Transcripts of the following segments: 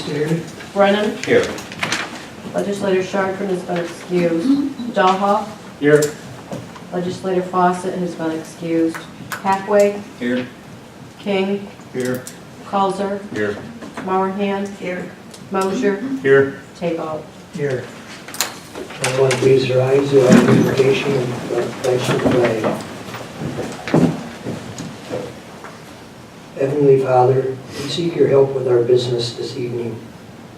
Here. Brennan. Here. Legislator Chartran has been excused. Dahlhoff. Here. Legislator Fawcett has been excused. Hathaway. Here. King. Here. Causer. Here. Mowerhand. Here. Mosier. Here. Table. Here. Everyone please rise to our invocation and pledge to the flag. Heavenly Father, we seek your help with our business this evening.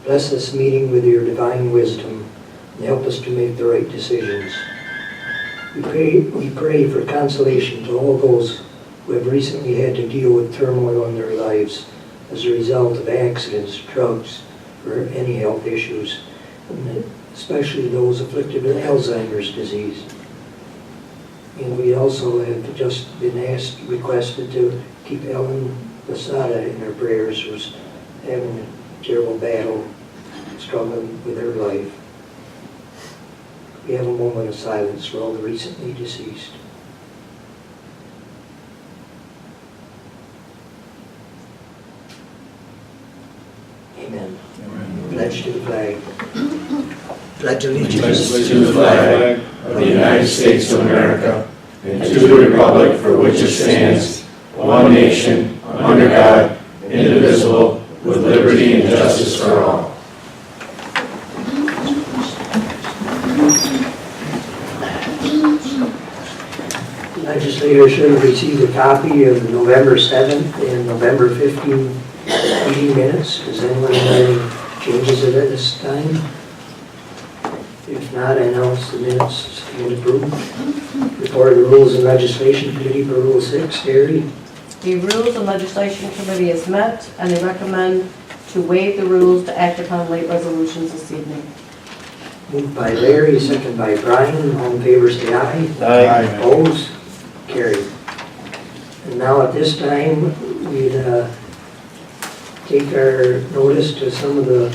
Bless this meeting with your divine wisdom and help us to make the right decisions. We pray for consolation to all those who have recently had to deal with turmoil in their lives as a result of accidents, drugs, or any health issues, and especially those afflicted with Alzheimer's disease. And we also have just been requested to keep Ellen Lasada in our prayers, who's having a terrible battle, struggling with her life. We have a moment of silence for all the recently deceased. Amen. Pledge to the flag. Pledge allegiance to the flag of the United States of America and to the republic for which it stands, one nation, under God, indivisible, with liberty and justice for all. Legislators should have received a copy of the November 7th and November 15th meeting minutes. Does anyone have any changes at this time? If not, I announce the minutes stand approved. Report of the Rules and Legislation Committee for Rule 6. Terry? The Rules and Legislation Committee is met, and they recommend to waive the rules to act upon late resolutions this evening. Moved by Larry, second by Brian. All in favor say aye. Aye. Opposed? Carried. And now at this time, we'd take our notice to some of the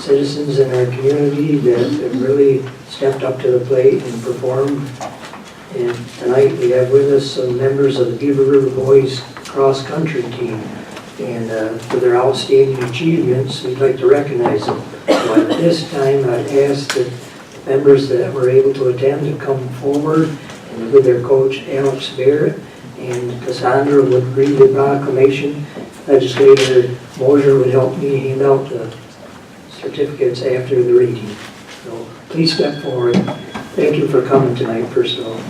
citizens in our community that have really stepped up to the plate and performed. And tonight we have with us some members of the Beaver River Boys cross country team. And for their outstanding achievements, we'd like to recognize them. So at this time, I'd ask that members that were able to attend to come forward, and with their coach, Alex Barrett, and Cassandra would read the proclamation. Legislator Mosier would help me hand out the certificates after the reading. So please step forward. Thank you for coming tonight, first of all.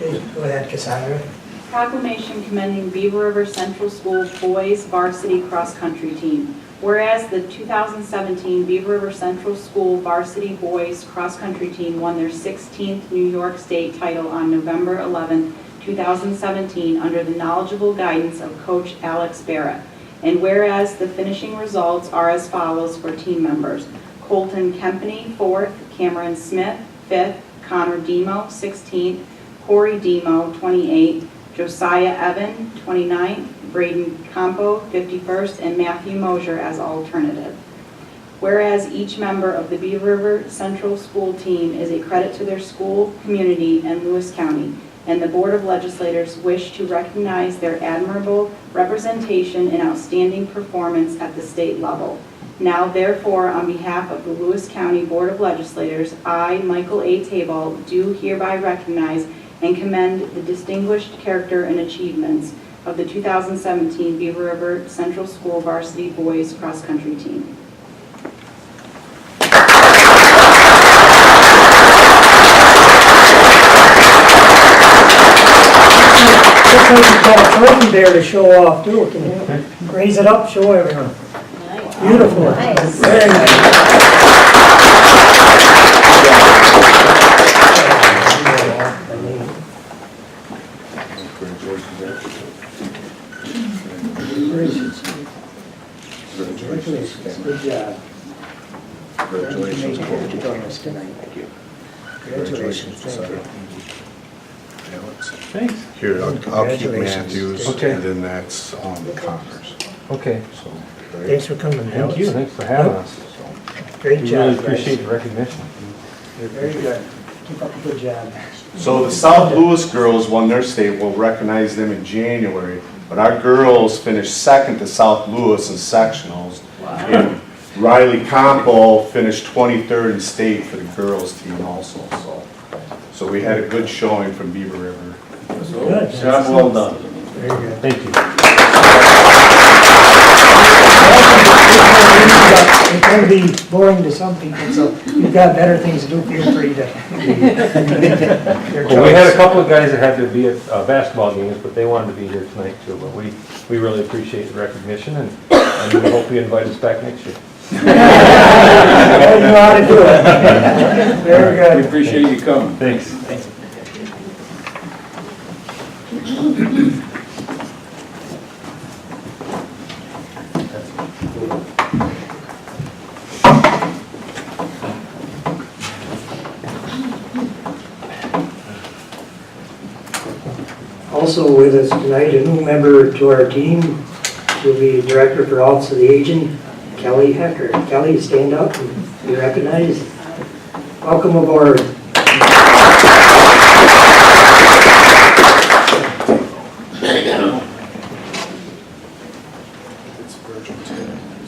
Okay, go ahead, Cassandra. Proclamation commending Beaver River Central School Boys Varsity Cross Country Team. Whereas the 2017 Beaver River Central School Varsity Boys Cross Country Team won their 16th New York State title on November 11, 2017 under the knowledgeable guidance of Coach Alex Barrett. And whereas the finishing results are as follows for team members: Colton Kempney, 4th, Cameron Smith, 5th, Connor Demo, 16th, Corey Demo, 28th, Josiah Evan, 29th, Braden Campo, 51st, and Matthew Mosier as alternative. Whereas each member of the Beaver River Central School team is a credit to their school, community, and Lewis County, and the Board of Legislators wish to recognize their admirable representation and outstanding performance at the state level. Now, therefore, on behalf of the Lewis County Board of Legislators, I, Michael A. Table, do hereby recognize and commend the distinguished character and achievements of the 2017 Beaver River Central School Varsity Boys Cross Country Team. Looks like you've got a trophy there to show off too. Can you raise it up, show everyone? Nice. Beautiful. Nice. Very nice. Congratulations. Good job. Congratulations. Thank you for joining us tonight. Thank you. Congratulations. Thank you. Alex. Thanks. Here, I'll keep Congratulations. Matthews, Okay. and then that's Connors. Okay. So Thanks for coming. Thank you, thanks for having us. Great We job, really guys. appreciate the recognition. Very good. Keep up a good job. So the South Louis girls won their state, we'll recognize them in January, but our girls finished second to South Louis in sectionals. And Riley Campo finished 23rd in state for the girls team also, so we had a good showing from Beaver River. Good. Job well done. Very good. Thank you. It can be boring to some people, so you've got better things to do, feel free to. Well, we had a couple of guys that had to be at basketball games, but they wanted to be here tonight too. But we really appreciate the recognition, and we hope you invite us back next year. Well, you know how to do it. Very We good. appreciate you coming. Thanks. Also with us tonight, a new member to our team, will be Director for Office of the Aging, Kelly Hecker. Kelly, stand up and be recognized. Welcome aboard.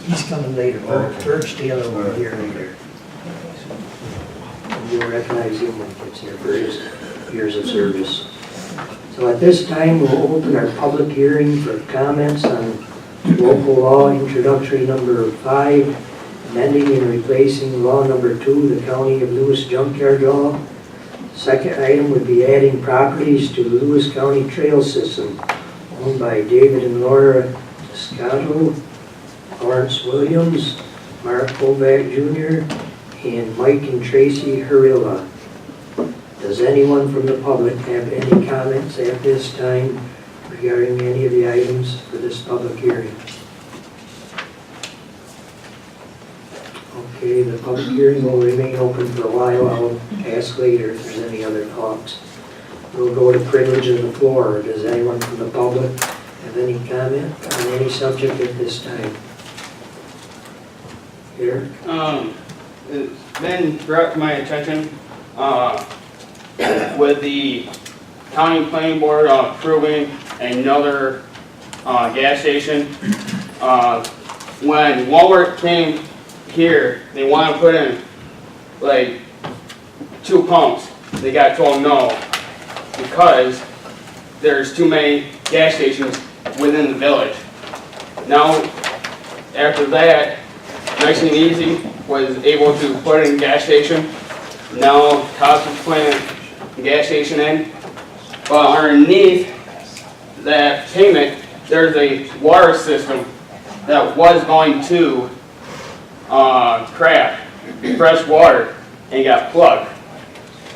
He's coming later, Birch Taylor will be here later. And you'll recognize him when he gets here for his years of service. So at this time, we'll open our public hearing for comments on local law introductory number 5, amending and replacing law number 2, the County of Lewis Junkyard Law. Second item would be adding properties to the Lewis County Trail System, owned by David and Laura Scotto, Lawrence Williams, Mark Kovac Jr., and Mike and Tracy Harilla. Does anyone from the public have any comments at this time regarding any of the items for this public hearing? Okay, the public hearing will remain open for a while. I'll ask later if there's any other thoughts. We'll go to privilege of the floor. Does anyone from the public have any comment on any subject at this time? Here? It's been brought to my attention, with the county planning board approving another gas station. When Walmart came here, they wanted to put in like 2 pumps. They got told no because there's too many gas stations within the village. Now, after that, nice and easy was able to put in a gas station. Now, Tops is putting a gas station in, but underneath that payment, there's a water system that was going to crack, fresh water, and got plugged.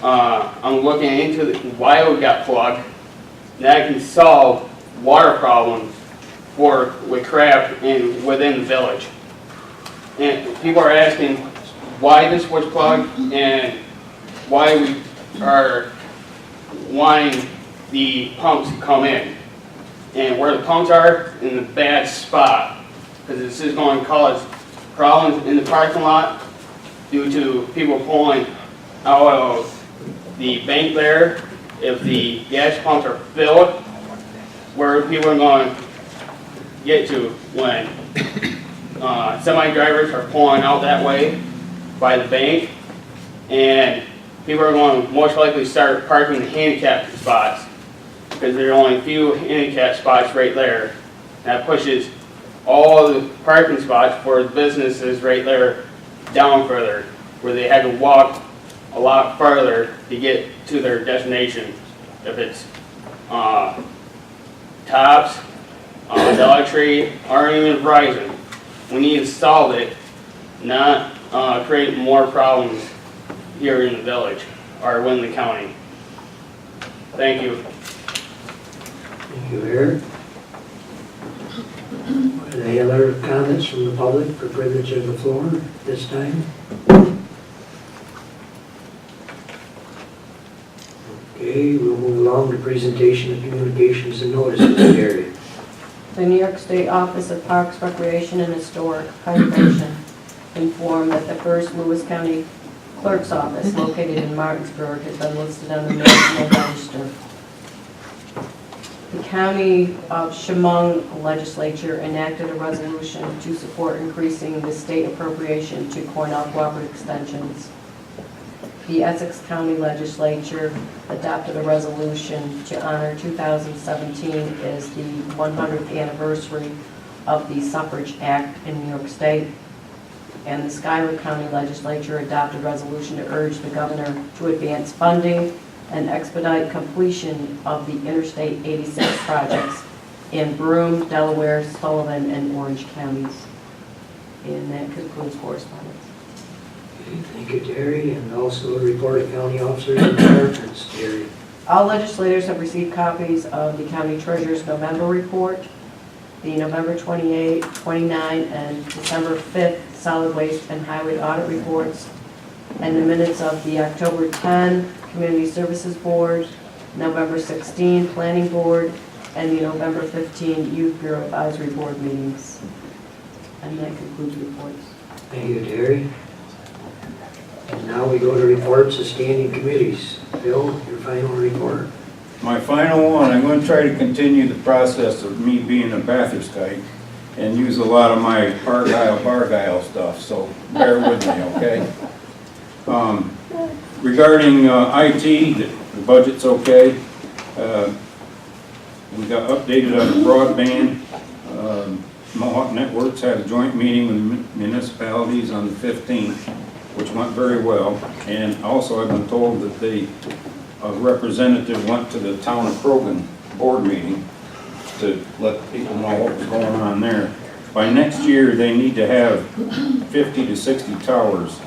I'm looking into why it got plugged. That can solve water problems with crap within the village. And people are asking why this was plugged and why we are wanting the pumps to come in. And where the pumps are, in a bad spot, because this is going to cause problems in the parking lot due to people pulling out of the bank there. If the gas pumps are filled, where people are going to get to when semi-drivers are pulling out that way by the bank, and people are going to most likely start parking in the handicap spots because there are only a few handicap spots right there. That pushes all the parking spots for the businesses right there down further, where they had to walk a lot further to get to their destination. If it's Tops, Dollar Tree, or even Verizon, we need to solve it, not create more problems here in the village or within the county. Thank you. Thank you, Eric. Any other comments from the public for privilege of the floor this time? Okay, we'll move along to presentation of communications and notices, Gary. The New York State Office of Parks, Recreation, and Historic Preservation informed that the first Lewis County Clerk's Office located in Martinsburg has been listed on the National Register. The County of Chemung Legislature enacted a resolution to support increasing the state appropriation to Cornell Cooperative Extensions. The Essex County Legislature adopted a resolution to honor 2017 as the 100th anniversary of the Suffrage Act in New York State. And the Schuyler County Legislature adopted a resolution to urge the governor to advance funding and expedite completion of the Interstate 86 projects in Broome, Delaware, Sullivan, and Orange counties. And that concludes correspondence. Okay, thank you, Terry, and also a report of county officers and departments, Terry. All legislators have received copies of the county treasurer's November report, the November 28, 29, and December 5th solid waste and highway audit reports, and the minutes of the October 10 Community Services Board, November 16 Planning Board, and the November 15 Youth Bureau Advisory Board meetings. And that concludes reports. Thank you, Terry. And now we go to reports of standing committees. Bill, your final report. My final one, I'm going to try to continue the process of me being a Bathurstite and use a lot of my Argyle stuff, so bear with me, okay? Regarding IT, the budget's okay. We got updated on the broadband. Mohawk Networks had a joint meeting with municipalities on the 15th, which went very well. And also I've been told that a representative went to the town of Krogan board meeting to let people know what was going on there. By next year, they need to have 50 to 60 towers,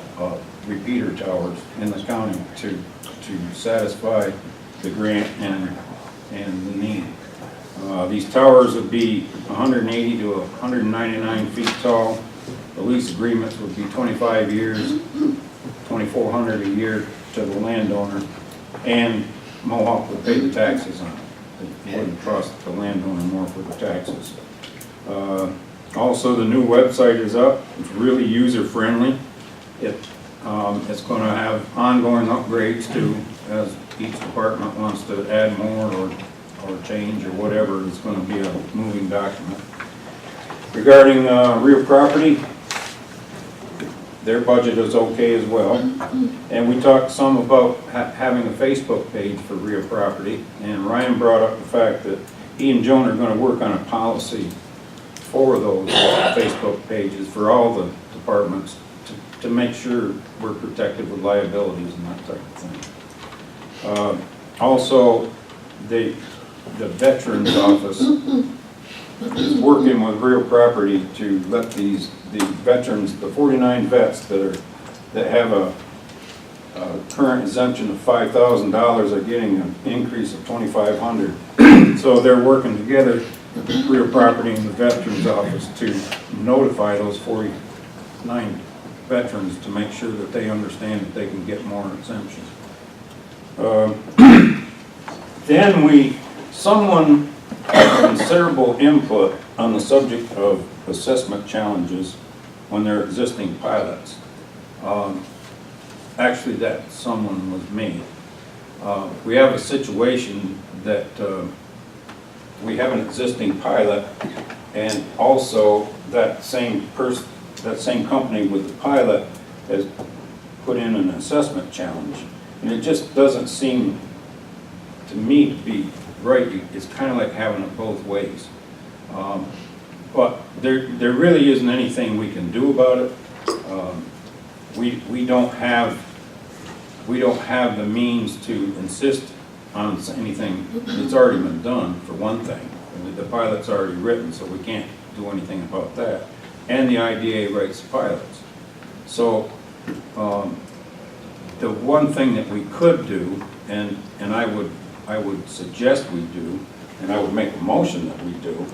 repeater towers in the county to satisfy the grant and the need. These towers would be 180 to 199 feet tall. The lease agreements would be 25 years, $2,400 a year to the landowner, and Mohawk would pay the taxes on it. It wouldn't cost the landowner more for the taxes. Also, the new website is up. It's really user-friendly. It's going to have ongoing upgrades too, as each department wants to add more or change or whatever. It's going to be a moving document. Regarding real property, their budget is okay as well. And we talked some about having a Facebook page for real property, and Ryan brought up the fact that he and Joan are going to work on a policy for those Facebook pages for all the departments to make sure we're protected with liabilities and that type of thing. Also, the Veterans Office is working with real property to let the veterans, the 49 vets that have a current exemption of $5,000 are getting an increase of $2,500. So they're working together, real property and the Veterans Office, to notify those 49 veterans to make sure that they understand that they can get more exemptions. Then someone had considerable input on the subject of assessment challenges when they're existing pilots. Actually, that someone was me. We have a situation that we have an existing pilot, and also that same company with the pilot has put in an assessment challenge. And it just doesn't seem to me to be right. It's kind of like having it both ways. But there really isn't anything we can do about it. We don't have the means to insist on anything that's already been done, for one thing. The pilot's already written, so we can't do anything about that. And the IDA writes the pilots. So the one thing that we could do, and I would suggest we do, and I would make a motion that we do,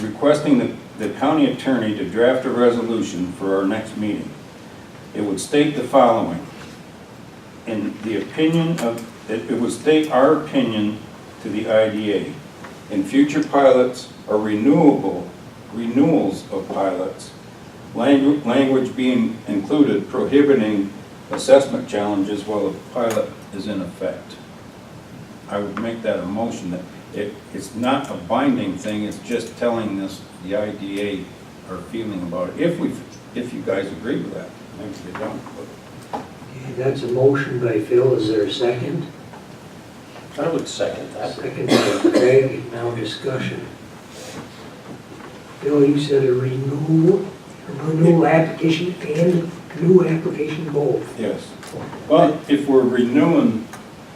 requesting the county attorney to draft a resolution for our next meeting. It would state the following: in the opinion of, it would state our opinion to the IDA in future pilots or renewals of pilots, language being included prohibiting assessment challenges while the pilot is in effect. I would make that a motion that it's not a binding thing, it's just telling us the IDA our feeling about it, if you guys agree with that. Maybe you don't, but Okay, that's a motion by Phil, is there a second? I would second that. Second by Craig, now discussion. Phil, you said a renewal application and new application both. yes. Well, if we're renewing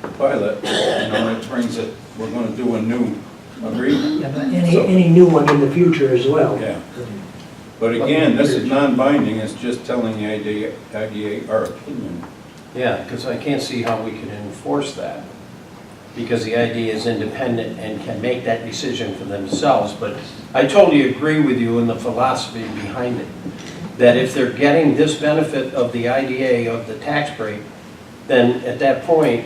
the pilot, it brings it, we're gonna do a new agreement. Yeah, but any new one in the future as well. Yeah. But again, this is non-binding, it's just telling the IDA our opinion. Yeah, because I can't see how we can enforce that. Because the idea is independent and can make that decision for themselves. But I totally agree with you in the philosophy behind it. That if they're getting this benefit of the IDA, of the tax break, then at that point,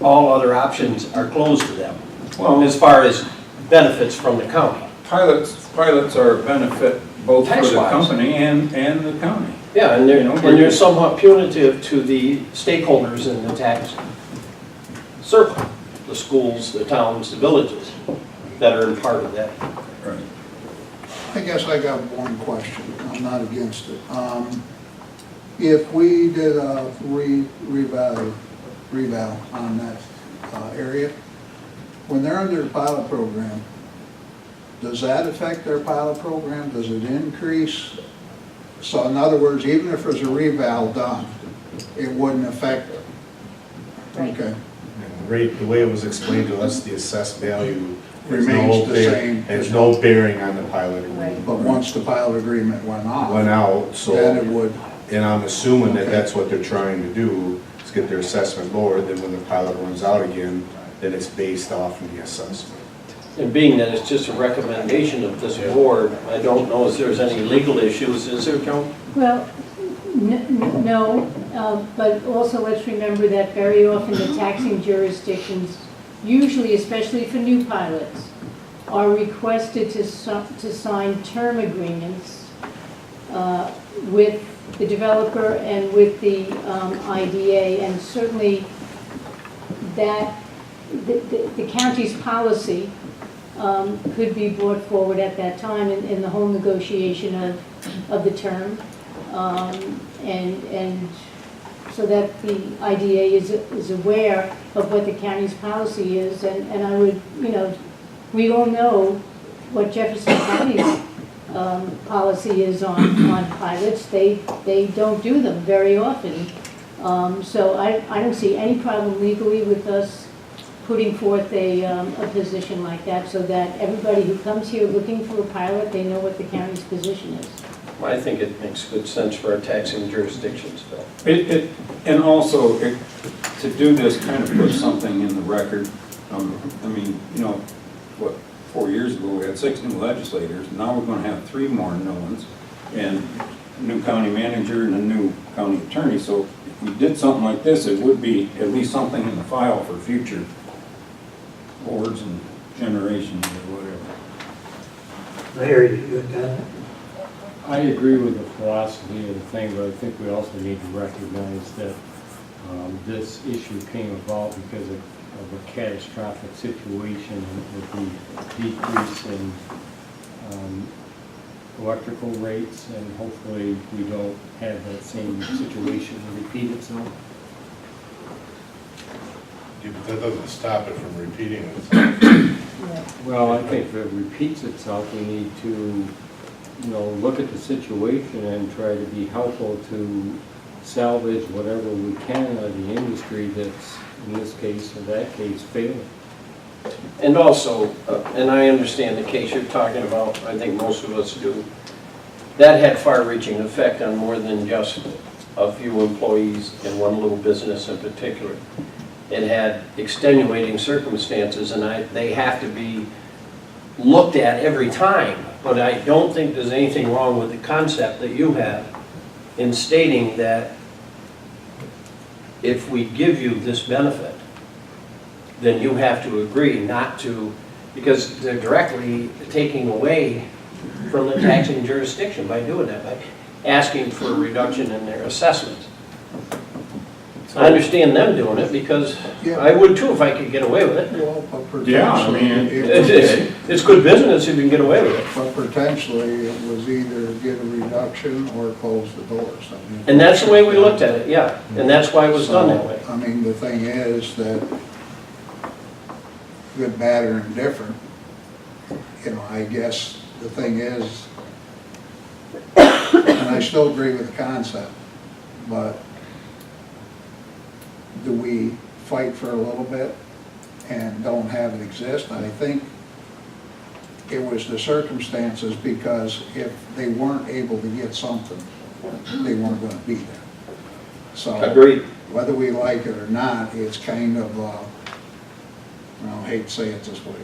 all other options are closed to them. Well, As far as benefits from the county. pilots are a benefit both for the Tax-wise. company and the county. Yeah, and they're somewhat punitive to the stakeholders in the tax circle. The schools, the towns, the villages that are in part of that. Right. I guess I got one question, I'm not against it. If we did a reval on that area, when they're under the pilot program, does that affect their pilot program? Does it increase? So in other words, even if there's a reval done, it wouldn't affect it? Okay. The way it was explained to us, the assessed value Remains the same. has no bearing on the pilot agreement. But once the pilot agreement went Went off, out, so, then it would, and I'm assuming that that's what they're trying to do, is get their assessment lower, then when the pilot runs out again, then it's based off of the assessment. And being that it's just a recommendation of this board, I don't know if there's any legal issues, is there, Joan? Well, no, but also let's remember that very often the taxing jurisdictions, usually especially for new pilots, are requested to sign term agreements with the developer and with the IDA, and certainly that the county's policy could be brought forward at that time in the whole negotiation of the term. And so that the IDA is aware of what the county's policy is, and I would, we all know what Jefferson County's policy is on pilots. They don't do them very often. So I don't see any problem legally with us putting forth a position like that, so that everybody who comes here looking for a pilot, they know what the county's position is. I think it makes good sense for our taxing jurisdictions, Bill. And also, to do this, kind of put something in the record. 4 years ago, we had 6 new legislators. Now we're going to have 3 more new ones, and a new county manager and a new county attorney. So if we did something like this, it would be at least something in the file for future boards and generations or whatever. Larry, you got that? I agree with the philosophy of the thing, but I think we also need to recognize that this issue came about because of a catastrophic situation with the decrease in electrical rates, and hopefully we don't have that same situation repeat itself. Yeah, but that doesn't stop it from repeating itself. Well, I think if it repeats itself, we need to, look at the situation and try to be helpful to salvage whatever we can out of the industry that's, in this case or that case, failing. And also, and I understand the case you're talking about, I think most of us do, that had far-reaching effect on more than just a few employees in one little business in particular. It had extenuating circumstances, and they have to be looked at every time. But I don't think there's anything wrong with the concept that you have in stating that if we give you this benefit, then you have to agree not to because they're directly taking away from the taxing jurisdiction by doing that, by asking for a reduction in their assessment. I understand them doing it because I would too if I could get away with it. Well, but Yeah, I mean, potentially, It's good business if you can get away with it. but potentially it was either get a reduction or close the doors. I mean, And that's the way we looked at it, yeah. And that's why it was done that way. I mean, the thing is that good, bad, or indifferent, you know, I guess the thing is, and I still agree with the concept, but do we fight for a little bit and don't have it exist? I think it was the circumstances, because if they weren't able to get something, they weren't gonna be there. So Agreed. whether we like it or not, it's kind of, I hate to say it this way,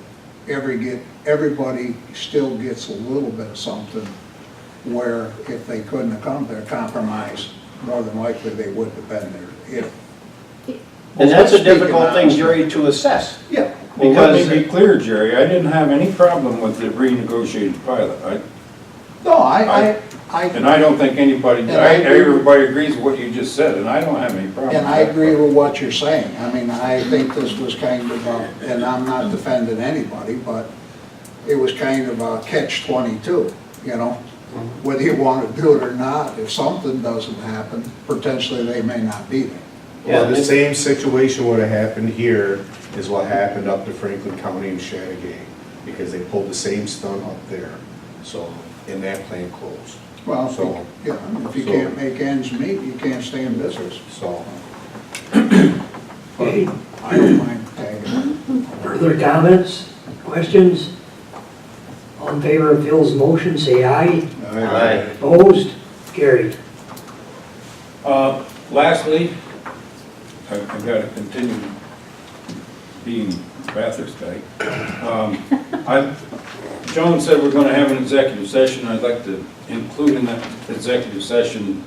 everybody still gets a little bit of something, where if they couldn't have come there, compromise, more than likely they would have been there. And that's a difficult thing, Jerry, to assess. Yeah. Well, let Because me be clear, Jerry, I didn't have any problem with the renegotiated pilot. No, And I don't think everybody agrees with what you just said, and I don't have any problem. and I agree with what you're saying. I mean, I think this was kind of and I'm not defending anybody, but it was kind of a catch-22, you know? Whether you want to do it or not, if something doesn't happen, potentially they may not be there. Well, the same situation would have happened here is what happened up to Franklin County and Chattagat, because they pulled the same stunt up there. So, and that plant closed. Well, So- if you can't make ends meet, you can't stay in business. So, Okay, I don't mind tagging. further comments, questions? All in favor of Phil's motion, say aye. Aye. Opposed? Carried. Lastly, I've got to continue being Bathurst guy. Joan said we're going to have an executive session. I'd like to include in that executive session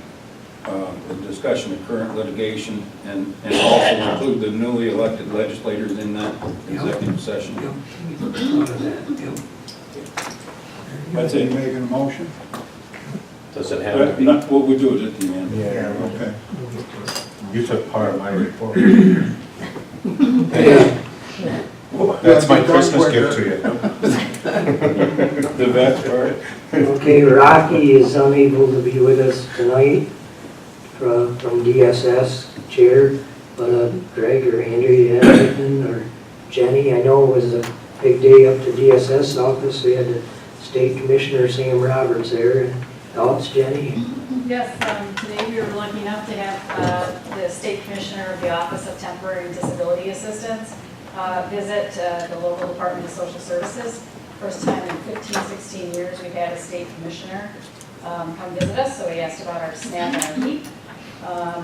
a discussion of current litigation, and also include the newly elected legislators in that executive session. That's Are you it. making a motion? does it have to be? What we do is at the end. yeah, Okay. you took part of my report. That's my Christmas gift to you. The best part. Okay, Rocky is unable to be with us tonight from DSS chair, but Greg or Andrea, or Jenny, I know it was a big day up to DSS office. We had the State Commissioner Sam Roberts there. Thoughts, Jenny? Yes, today we were lucky enough to have the State Commissioner of the Office of Temporary and Disability Assistance visit the local Department of Social Services. First time in 15, 16 years we've had a state commissioner come visit us, so he asked about our SNAP and our HEAP,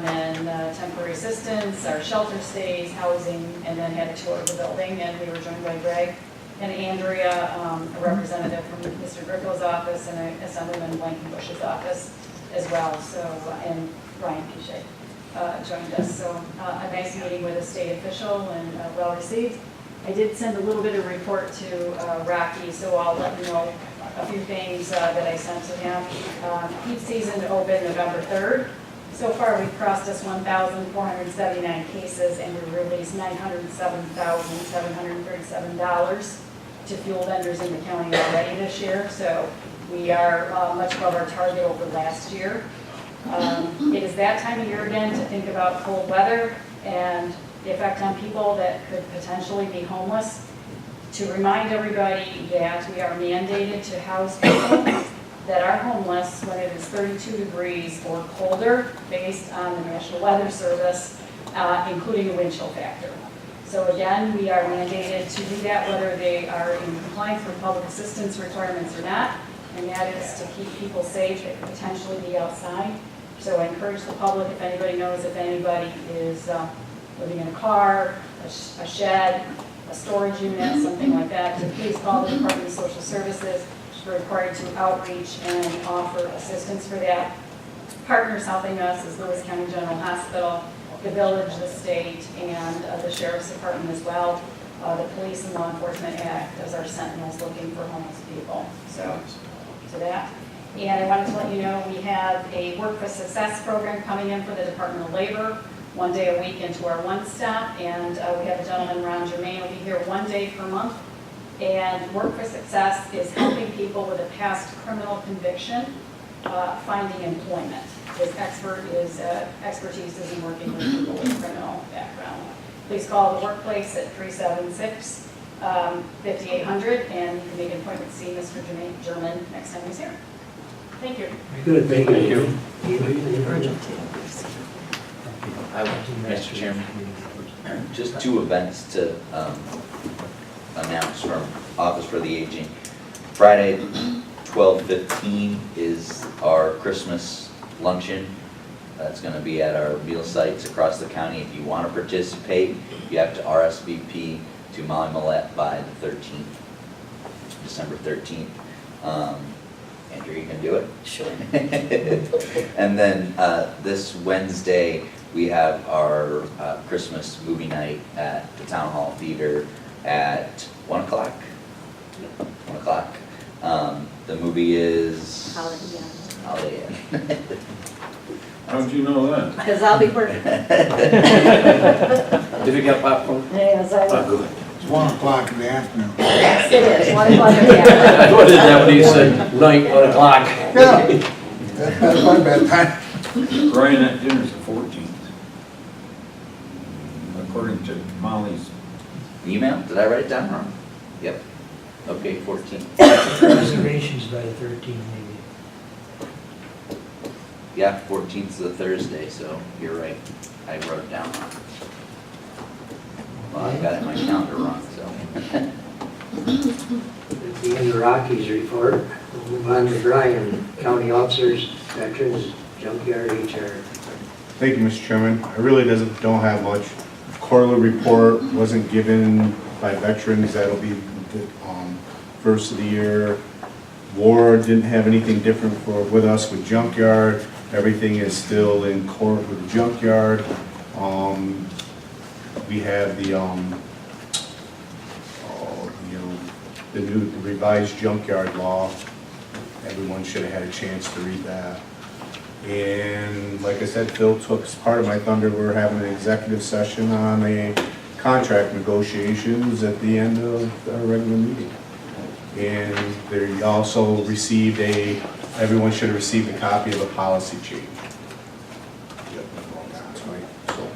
and temporary assistance, our shelter stays, housing, and then had a tour of the building, and we were joined by Greg and Andrea, a representative from Mr. Gricko's office, and Assemblyman Blankenbush's office as well, so, and Ryan Piche joined us. So a nice meeting with a state official and well received. I did send a little bit of report to Rocky, so I'll let you know a few things that I sent to him. Heat season to open November 3rd. So far, we've processed 1,479 cases, and we released $907,737 to fuel vendors in the county already this year. So we are much above our target over last year. It is that time of year again to think about cold weather and the effect on people that could potentially be homeless. To remind everybody that we are mandated to house people that are homeless when it is 32 degrees or colder, based on the National Weather Service, including a wind chill factor. So again, we are mandated to do that whether they are in compliance with public assistance requirements or not, and that is to keep people safe that could potentially be outside. So I encourage the public, if anybody knows if anybody is living in a car, a shed, a storage unit, something like that, to please call the Department of Social Services. We're required to outreach and offer assistance for that. Partners helping us is Lewis County General Hospital, the village, the state, and the Sheriff's Department as well. The police and law enforcement act as our sentinels looking for homeless people. So, to that. And I wanted to let you know we have a Work for Success program coming in for the Department of Labor, 1 day a week into our one-stop. And we have a gentleman, Ron Germain, will be here 1 day per month. And Work for Success is helping people with a past criminal conviction finding employment. His expertise is in working with people with criminal background. Please call the workplace at 376-5800, and you can make an appointment to see Mr. German next time he's here. Thank you. Very good, thank you. Mr. Chairman, just 2 events to announce from Office for the Aging. Friday, 12:15 is our Christmas luncheon. That's going to be at our meal sites across the county. If you want to participate, you have to RSVP to Molly Millette by the 13th, December 13th. Andrew, you can do it? Sure. And then this Wednesday, we have our Christmas movie night at the Town Hall Theater at 1 o'clock. 1 o'clock. The movie is Holiday Inn. How'd you know that? Because I'll be working. Did we get popcorn? Yes, I will. It's 1 o'clock in the afternoon. Yes, it is, 1 o'clock in the afternoon. I thought that when he said night, 1 o'clock. Yeah, that's my bedtime. Brian, that dinner's the 14th. According to Molly's. Email? Did I write it down wrong? Yep. Okay, 14. Reservations by the 13th, maybe. Yeah, 14th is a Thursday, so you're right. I wrote it down wrong. Well, I got it in my calendar wrong, so. At the end of Rocky's report, we'll move on to Brian, county officers, veterans, junkyard, HR. Thank you, Mr. Chairman. I really don't have much. Quarterly report wasn't given by veterans. That'll be the first of the year. War didn't have anything different with us with junkyard. Everything is still in court with the junkyard. We have the new revised junkyard law. Everyone should have had a chance to read that. And like I said, Phil took part of my thunder. We're having an executive session on a contract negotiations at the end of our regular meeting. And they also received everyone should have received a copy of a policy change. So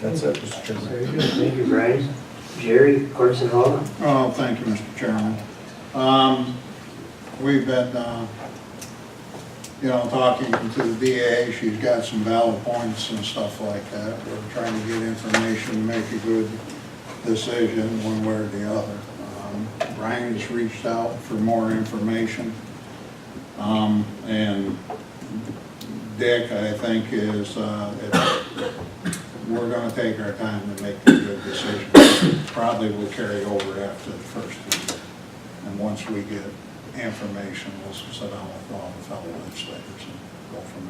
that's it, Mr. Chairman. Very good, thank you, Brian. Jerry, courts and law. Oh, thank you, Mr. Chairman. We've been, talking to the DA. She's got some valid points and stuff like that. We're trying to get information to make a good decision one way or the other. Brian's reached out for more information. And Dick, I think, is, we're going to take our time to make a good decision. Probably will carry over after the first week. And once we get information, we'll sit down with all the fellow legislators and go from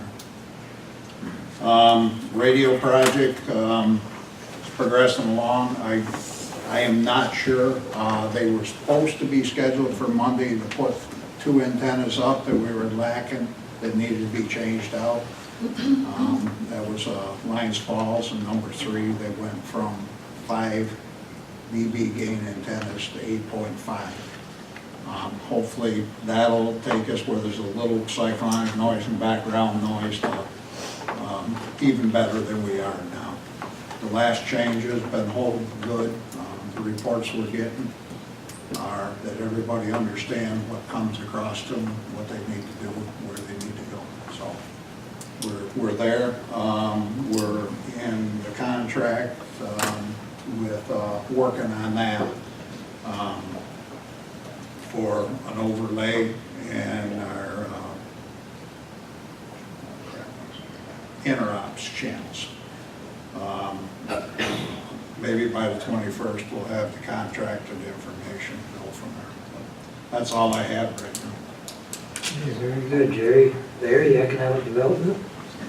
there. Radio project is progressing along. I am not sure. They were supposed to be scheduled for Monday to put 2 antennas up that we were lacking that needed to be changed out. That was Lions Falls and number 3. They went from 5 dB gain antennas to 8.5. Hopefully that'll take us where there's a little cyclonic noise and background noise to even better than we are now. The last change has been holding good. The reports we're getting are that everybody understands what comes across to them, what they need to do, where they need to go. So we're there. We're in the contract with working on that for an overlay and our interops channels. Maybe by the 21st we'll have the contracted information and go from there. But that's all I have right now. Okay, very good, Jerry. Larry, economic development?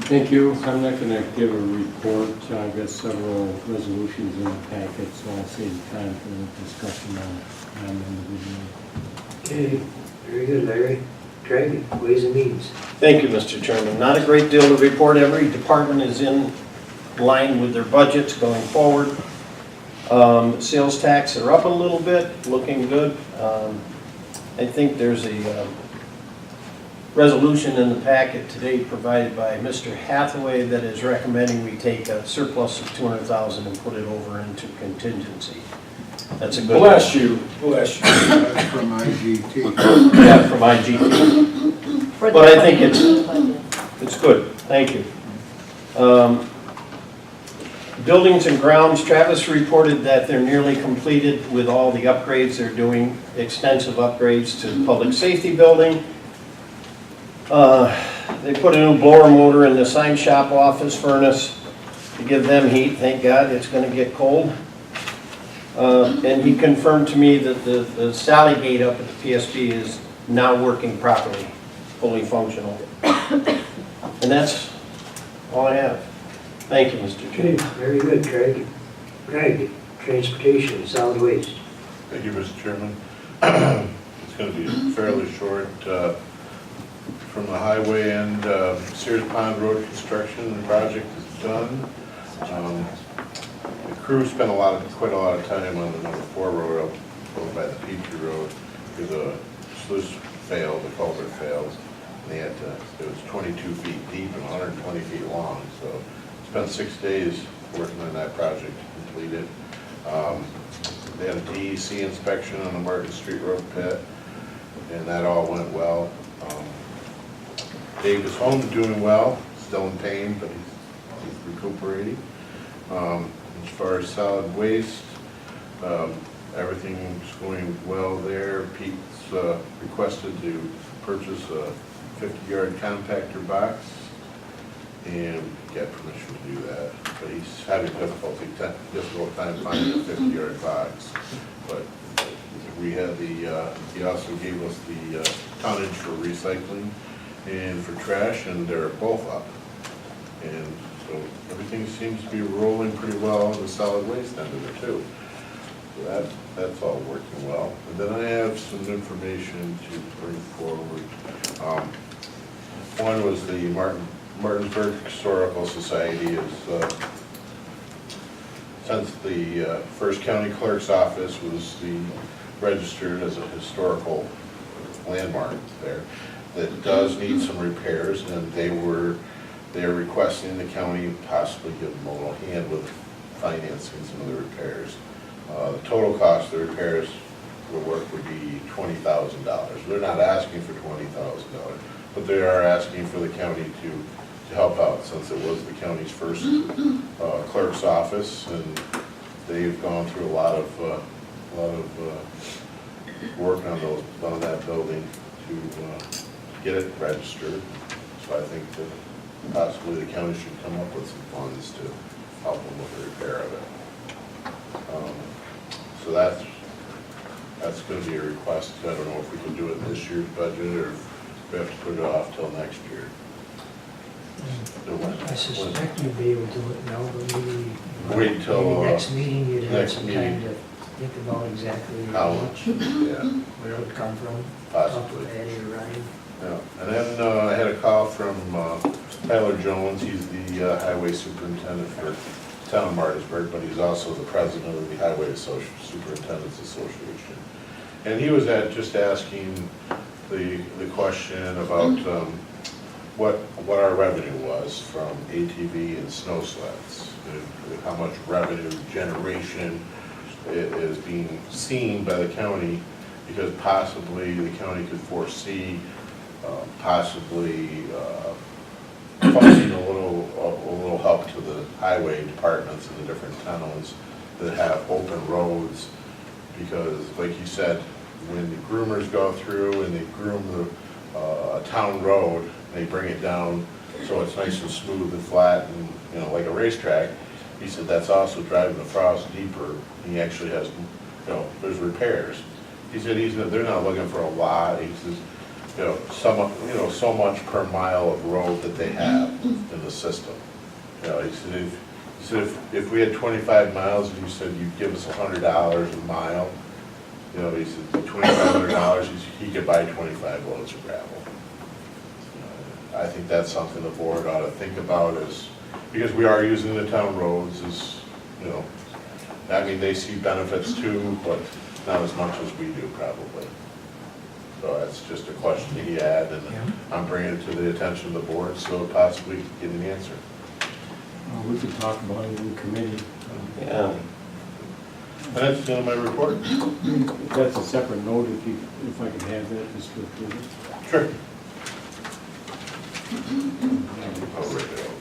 Thank you. I'm not going to give a report. I've got several resolutions in the packet, so I'll save time for the discussion on them individually. Okay, very good, Larry. Craig, Ways and Means. Thank you, Mr. Chairman. Not a great deal to report. Every department is in line with their budgets going forward. Sales tax are up a little bit, looking good. I think there's a resolution in the packet today provided by Mr. Hathaway that is recommending we take a surplus of 200,000 and put it over into contingency. That's a good. Bless you, bless you. That's from IGT. Yeah, from IGT. But I think it's good. Thank you. Buildings and grounds, Travis reported that they're nearly completed with all the upgrades. They're doing extensive upgrades to the public safety building. They put a new blower motor in the sign shop office furnace to give them heat. Thank God, it's going to get cold. And he confirmed to me that the Sally gate up at the PSP is now working properly, fully functional. And that's all I have. Thank you, Mr. Okay, Chairman. very good, Craig. Craig, Transportation, Solid Waste. Thank you, Mr. Chairman. It's going to be fairly short. From the highway end, Sears Pond Road construction project is done. The crew spent quite a lot of time on the number 4 road over by the Petrie Road because the sluice failed, the culvert failed. And they had to, it was 22 feet deep and 120 feet long. So spent 6 days working on that project to complete it. They had a DEC inspection on the Martin Street Road pit, and that all went well. Dave is home, doing well, still in pain, but he's recuperating. As far as solid waste, everything's going well there. Pete's requested to purchase a 50-yard compactor box and get permission to do that. But he's having difficult time finding a 50-yard box. But we had he also gave us the tonnage for recycling and for trash, and they're both up. And so everything seems to be rolling pretty well on the solid waste end of it too. So that's all working well. And then I have some information to bring forward. One was the Martinsburg Historical Society is, since the First County Clerk's Office was registered as a historical landmark there, that does need some repairs, and they're requesting the county possibly give them a little hand with financing some of the repairs. The total cost of the repairs, the work would be $20,000. They're not asking for $20,000, but they are asking for the county to help out, since it was the county's first clerk's office, and they've gone through a lot of work on that building to get it registered. So I think that possibly the county should come up with some funds to help them with the repair of it. So that's going to be a request. I don't know if we can do it in this year's budget or if we have to put it off till next year. I suspect you'd be able to do it now, but maybe Wait till, next meeting you'd have next some meeting. time to think about exactly How much, Yeah, where it would come from. possibly. Talk with Eddie or Ryan. Yeah, and then I had a call from Tyler Jones. He's the highway superintendent for the town of Martinsburg, but he's also the president of the Highway Superintendent's Association. And he was just asking the question about what our revenue was from ATV and snow sleds, and how much revenue generation is being seen by the county, because possibly the county could foresee possibly funding a little help to the highway departments in the different towns that have open roads, because like you said, when the groomers go through and they groom a town road, they bring it down so it's nice and smooth and flat and, like a racetrack. He said that's also driving the frost deeper. He actually has, there's repairs. He said they're not looking for a lot. He says so much per mile of road that they have in the system. He said if we had 25 miles and you said you'd give us $100 a mile, he said $2,500, he could buy 25 loads of gravel. I think that's something the board ought to think about because we are using the town roads I mean, they see benefits too, but not as much as we do probably. So that's just a question he had, and I'm bringing it to the attention of the board so possibly get an answer. We could talk about it in committee. Yeah. And that's the end of my report. That's a separate note if I could have that just to approve it. Sure. I'll read it out.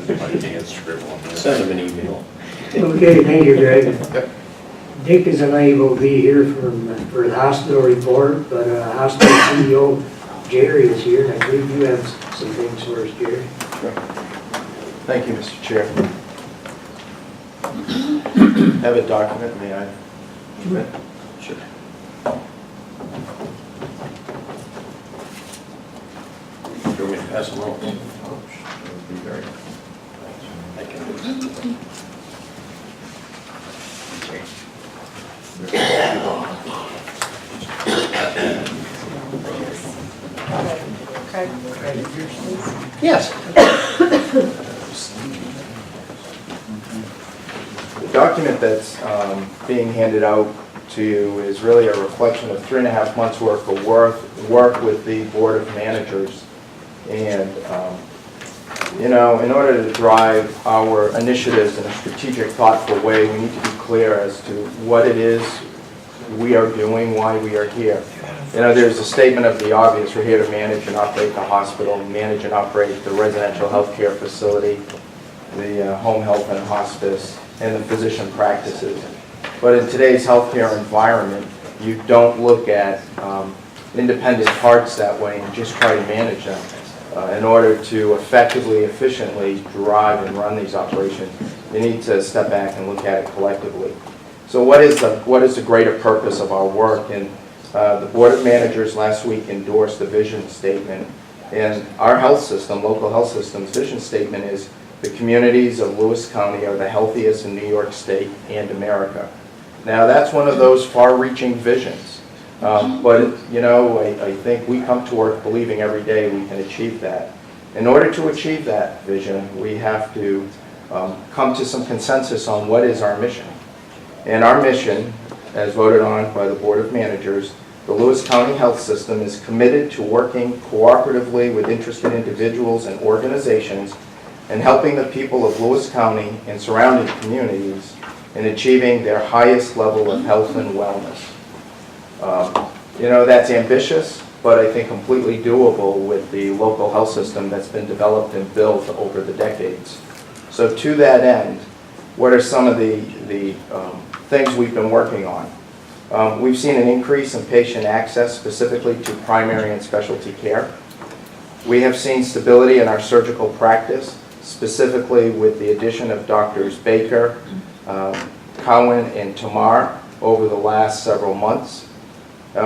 I can't scribble on this. Send them an email. Okay, thank you, Greg. Dick is unable to be here for the hospital report, but hospital CEO Jerry is here, and I believe you have some things for us, Jerry. Sure. Thank you, Mr. Chair. Have a document, may I? Sure. Do you want me to pass them along? That would be very nice. I can do it. Yes. The document that's being handed out to you is really a reflection of 3.5 months' worth of work with the Board of Managers. And, in order to drive our initiatives in a strategic, thoughtful way, we need to be clear as to what it is we are doing, why we are here. There's a statement of the obvious. We're here to manage and operate the hospital, manage and operate the residential health care facility, the home health and hospice, and the physician practices. But in today's healthcare environment, you don't look at independent parts that way and just try to manage them. In order to effectively, efficiently drive and run these operations, you need to step back and look at it collectively. So what is the greater purpose of our work? And the Board of Managers last week endorsed the vision statement. And our health system, local health system's vision statement is the communities of Lewis County are the healthiest in New York State and America. Now that's one of those far-reaching visions. But I think we come to work believing every day we can achieve that. In order to achieve that vision, we have to come to some consensus on what is our mission. And our mission, as voted on by the Board of Managers, the Lewis County Health System is committed to working cooperatively with interested individuals and organizations and helping the people of Lewis County and surrounding communities in achieving their highest level of health and wellness. That's ambitious, but I think completely doable with the local health system that's been developed and built over the decades. So to that end, what are some of the things we've been working on? We've seen an increase in patient access, specifically to primary and specialty care. We have seen stability in our surgical practice, specifically with the addition of Drs. Baker, Cowan, and Tamar over the last several months.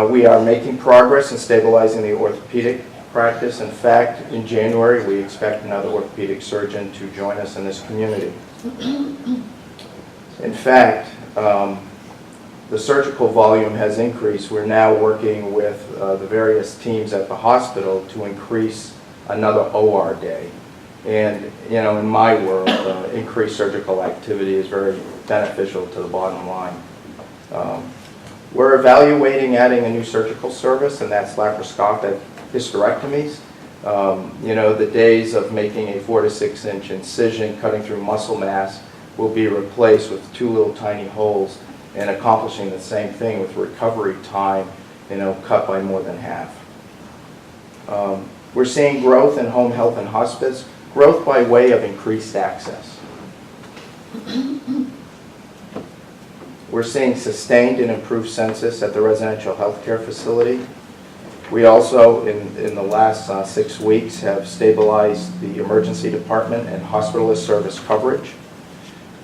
We are making progress in stabilizing the orthopedic practice. In fact, in January, we expect another orthopedic surgeon to join us in this community. In fact, the surgical volume has increased. We're now working with the various teams at the hospital to increase another OR day. And, in my world, increased surgical activity is very beneficial to the bottom line. We're evaluating adding a new surgical service, and that's laparoscopic hysterectomies. The days of making a 4 to 6 inch incision, cutting through muscle mass, will be replaced with 2 little tiny holes and accomplishing the same thing with recovery time, cut by more than half. We're seeing growth in home health and hospice, growth by way of increased access. We're seeing sustained and improved census at the residential health care facility. We also, in the last 6 weeks, have stabilized the emergency department and hospitalist service coverage.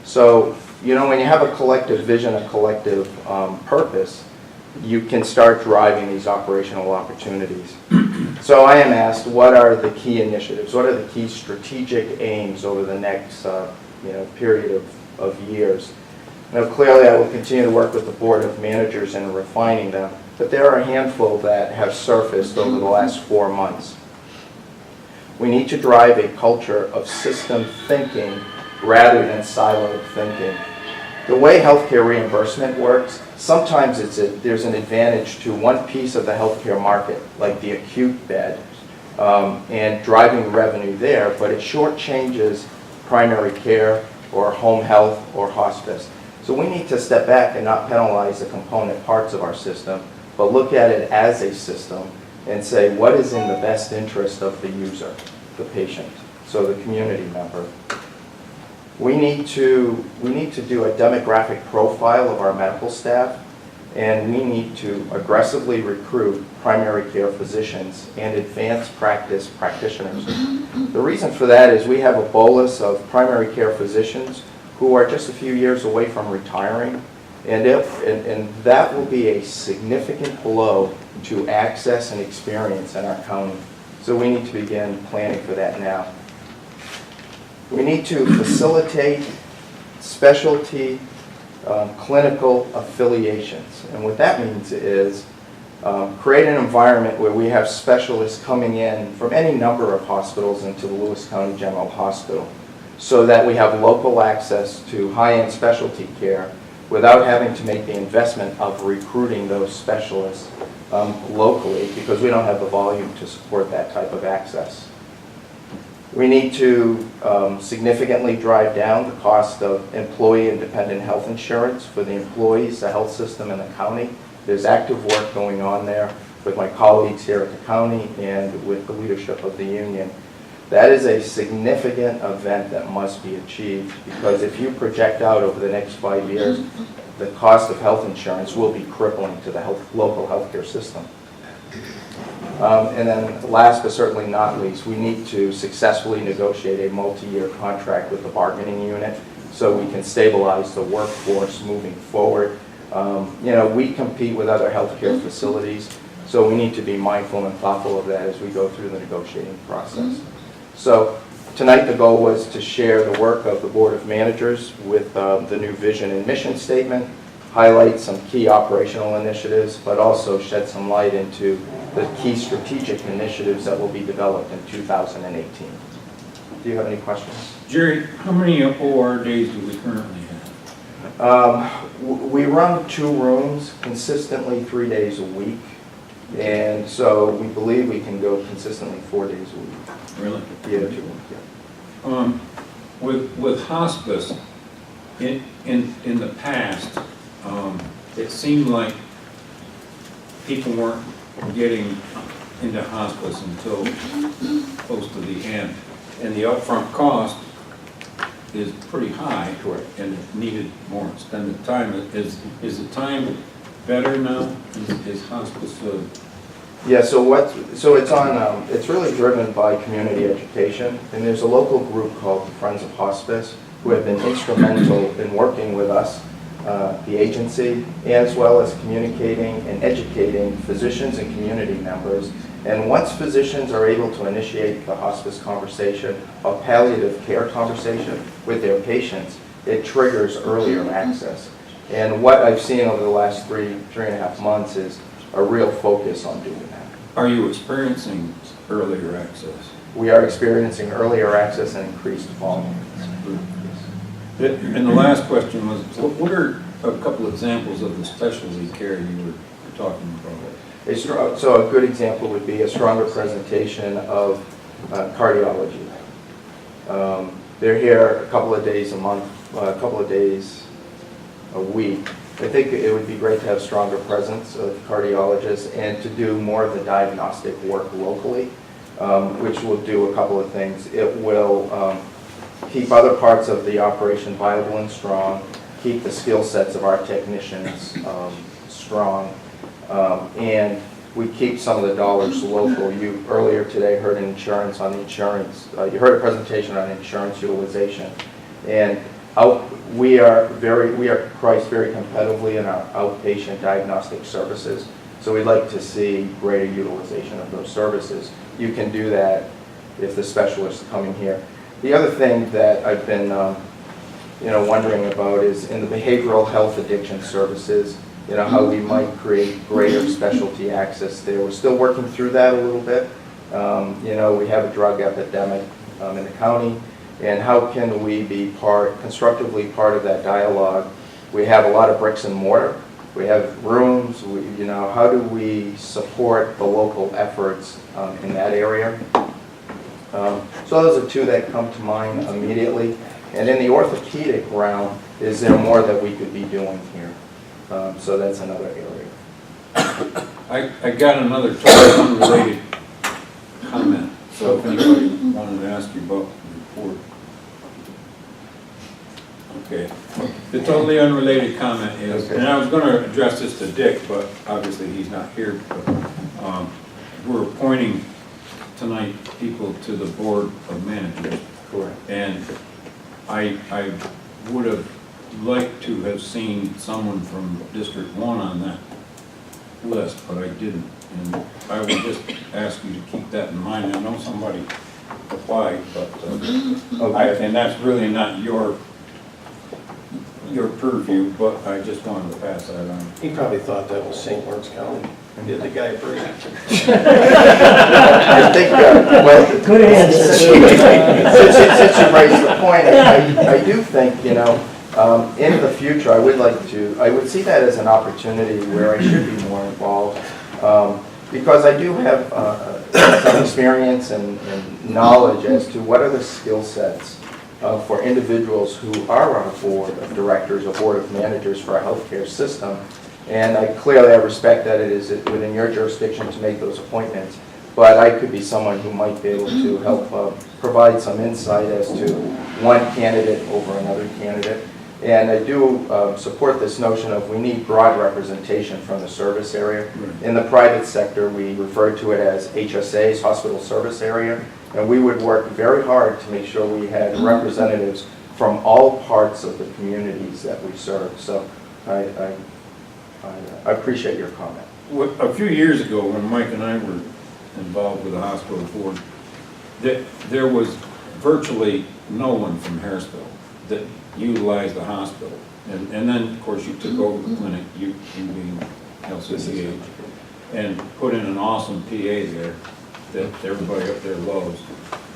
So, when you have a collective vision, a collective purpose, you can start driving these operational opportunities. So I am asked, what are the key initiatives? What are the key strategic aims over the next period of years? Now, clearly, I will continue to work with the Board of Managers in refining them, but there are a handful that have surfaced over the last 4 months. We need to drive a culture of system thinking rather than siloed thinking. The way healthcare reimbursement works, sometimes there's an advantage to one piece of the healthcare market, like the acute bed, and driving revenue there, but it shortchanges primary care or home health or hospice. So we need to step back and not penalize the component parts of our system, but look at it as a system and say, what is in the best interest of the user, the patient, so the community member. We need to do a demographic profile of our medical staff, and we need to aggressively recruit primary care physicians and advanced practice practitioners. The reason for that is we have a bolus of primary care physicians who are just a few years away from retiring, and that will be a significant blow to access and experience in our county. So we need to begin planning for that now. We need to facilitate specialty clinical affiliations. And what that means is create an environment where we have specialists coming in from any number of hospitals into the Lewis County General Hospital, so that we have local access to high-end specialty care without having to make the investment of recruiting those specialists locally, because we don't have the volume to support that type of access. We need to significantly drive down the cost of employee-independent health insurance for the employees, the health system, and the county. There's active work going on there with my colleagues here at the county and with the leadership of the union. That is a significant event that must be achieved, because if you project out over the next 5 years, the cost of health insurance will be crippling to the local healthcare system. And then last but certainly not least, we need to successfully negotiate a multi-year contract with the bargaining unit so we can stabilize the workforce moving forward. We compete with other healthcare facilities, so we need to be mindful and thoughtful of that as we go through the negotiating process. So tonight the goal was to share the work of the Board of Managers with the new vision and mission statement, highlight some key operational initiatives, but also shed some light into the key strategic initiatives that will be developed in 2018. Do you have any questions? Jerry, how many OR days do we currently have? We run 2 rooms consistently 3 days a week, and so we believe we can go consistently 4 days a week. Really? Yeah, 2 rooms, yeah. With hospice, in the past, it seemed like people weren't getting into hospice until close to the end, and the upfront cost is pretty high, and it needed more extended time. Is the time better now? Is hospice Yeah, so it's really driven by community education, and there's a local group called the Friends of Hospice who have been instrumental in working with us, the agency, as well as communicating and educating physicians and community members. And once physicians are able to initiate the hospice conversation, a palliative care conversation with their patients, it triggers earlier access. And what I've seen over the last 3.5 months is a real focus on doing that. Are you experiencing earlier access? We are experiencing earlier access and increased volume. And the last question was, what are a couple examples of the specialty care you were talking about? So a good example would be a stronger presentation of cardiology. They're here a couple of days a month, a couple of days a week. I think it would be great to have stronger presence of cardiologists and to do more of the diagnostic work locally, which will do a couple of things. It will keep other parts of the operation viable and strong, keep the skill sets of our technicians strong, and we keep some of the dollars local. You earlier today heard you heard a presentation on insurance utilization, and We are priced very competitively in our outpatient diagnostic services, so we'd like to see greater utilization of those services. You can do that if the specialists come in here. The other thing that I've been wondering about is in the behavioral health addiction services, how we might create greater specialty access there. We're still working through that a little bit. We have a drug epidemic in the county, and how can we be constructively part of that dialogue? We have a lot of bricks and mortar. We have rooms. How do we support the local efforts in that area? So those are two that come to mind immediately. And in the orthopedic realm, is there more that we could be doing here? So that's another area. I got another totally unrelated comment, so if anybody wanted to ask you about the report. Okay, the totally unrelated comment is, and I was going to address this to Dick, but obviously he's not here, but we're appointing tonight people to the Board of Managers. Correct. And I would have liked to have seen someone from District 1 on that list, but I didn't. And I would just ask you to keep that in mind. I know somebody applied, but and that's really not your purview, but I just wanted to pass that on. He probably thought that was St. Lawrence County. Did the guy break? I think, well, Good answer. Since you raised the point, I do think, in the future, I would see that as an opportunity where I should be more involved, because I do have some experience and knowledge as to what are the skill sets for individuals who are on a board of directors or board of managers for a healthcare system. And I respect that it is within your jurisdiction to make those appointments, but I could be someone who might be able to help provide some insight as to one candidate over another candidate. And I do support this notion of we need broad representation from the service area. In the private sector, we refer to it as HSAs, hospital service area, and we would work very hard to make sure we had representatives from all parts of the communities that we serve. So I appreciate your comment. A few years ago, when Mike and I were involved with the hospital board, there was virtually no one from Harrisville that utilized the hospital. And then, of course, you took over the clinic, you being LCCH, and put in an awesome PA there that everybody up there loves.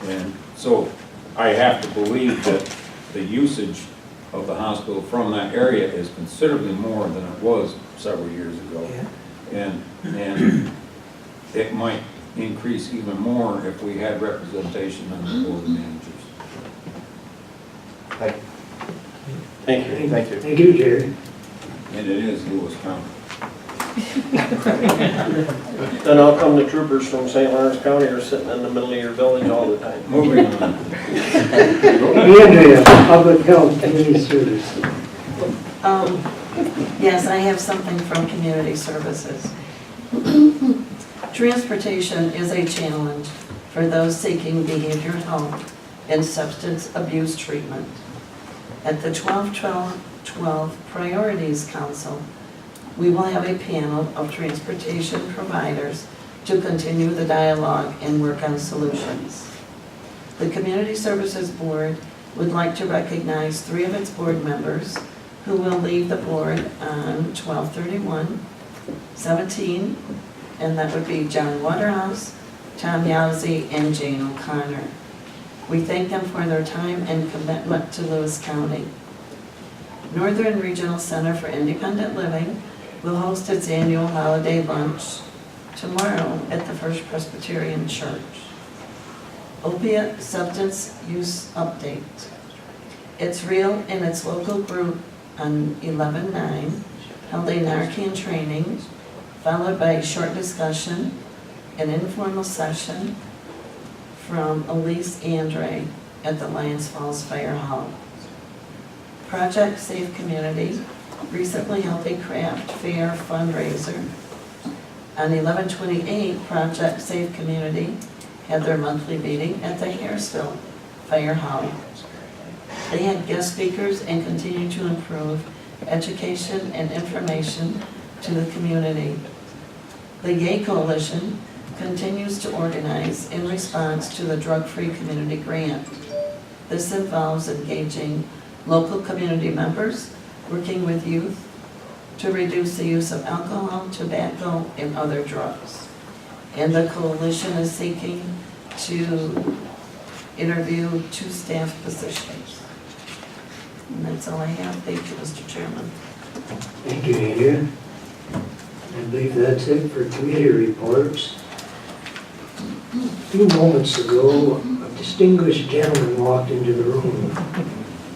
And so I have to believe that the usage of the hospital from that area is considerably more than it was several years ago. Yeah. And it might increase even more if we had representation on the board of managers. Thank you. Thank you. Thank you. Thank you, Jerry. And it is Lewis County. Then how come the troopers from St. Lawrence County are sitting in the middle of your village all the time? Moving on. Andrea, Public Health Community Service. Yes, I have something from Community Services. Transportation is a challenge for those seeking behavioral health and substance abuse treatment. At the 12-12-12 Priorities Council, we will have a panel of transportation providers to continue the dialogue and work on solutions. The Community Services Board would like to recognize 3 of its board members who will leave the board on 12/31/17, and that would be John Waterhouse, Tom Yowzy, and Jane O'Connor. We thank them for their time and commitment to Lewis County. Northern Regional Center for Independent Living will host its annual holiday lunch tomorrow at the First Presbyterian Church. Opiate substance use update. It's Real and its local group on 11/9 held a Narcan training, followed by a short discussion, an informal session from Elise Andre at the Lions Falls Fire Hall. Project Safe Community recently held a craft fair fundraiser. On 11/28, Project Safe Community had their monthly meeting at the Harrisville Fire Hall. They had guest speakers and continue to improve education and information to the community. The Yay Coalition continues to organize in response to the Drug-Free Community Grant. This involves engaging local community members, working with youth to reduce the use of alcohol, tobacco, and other drugs. And the coalition is seeking to interview 2 staff positions. And that's all I have. Thank you, Mr. Chairman. Thank you, Andrea. I believe that's it for committee reports. A few moments ago, a distinguished gentleman walked into the room.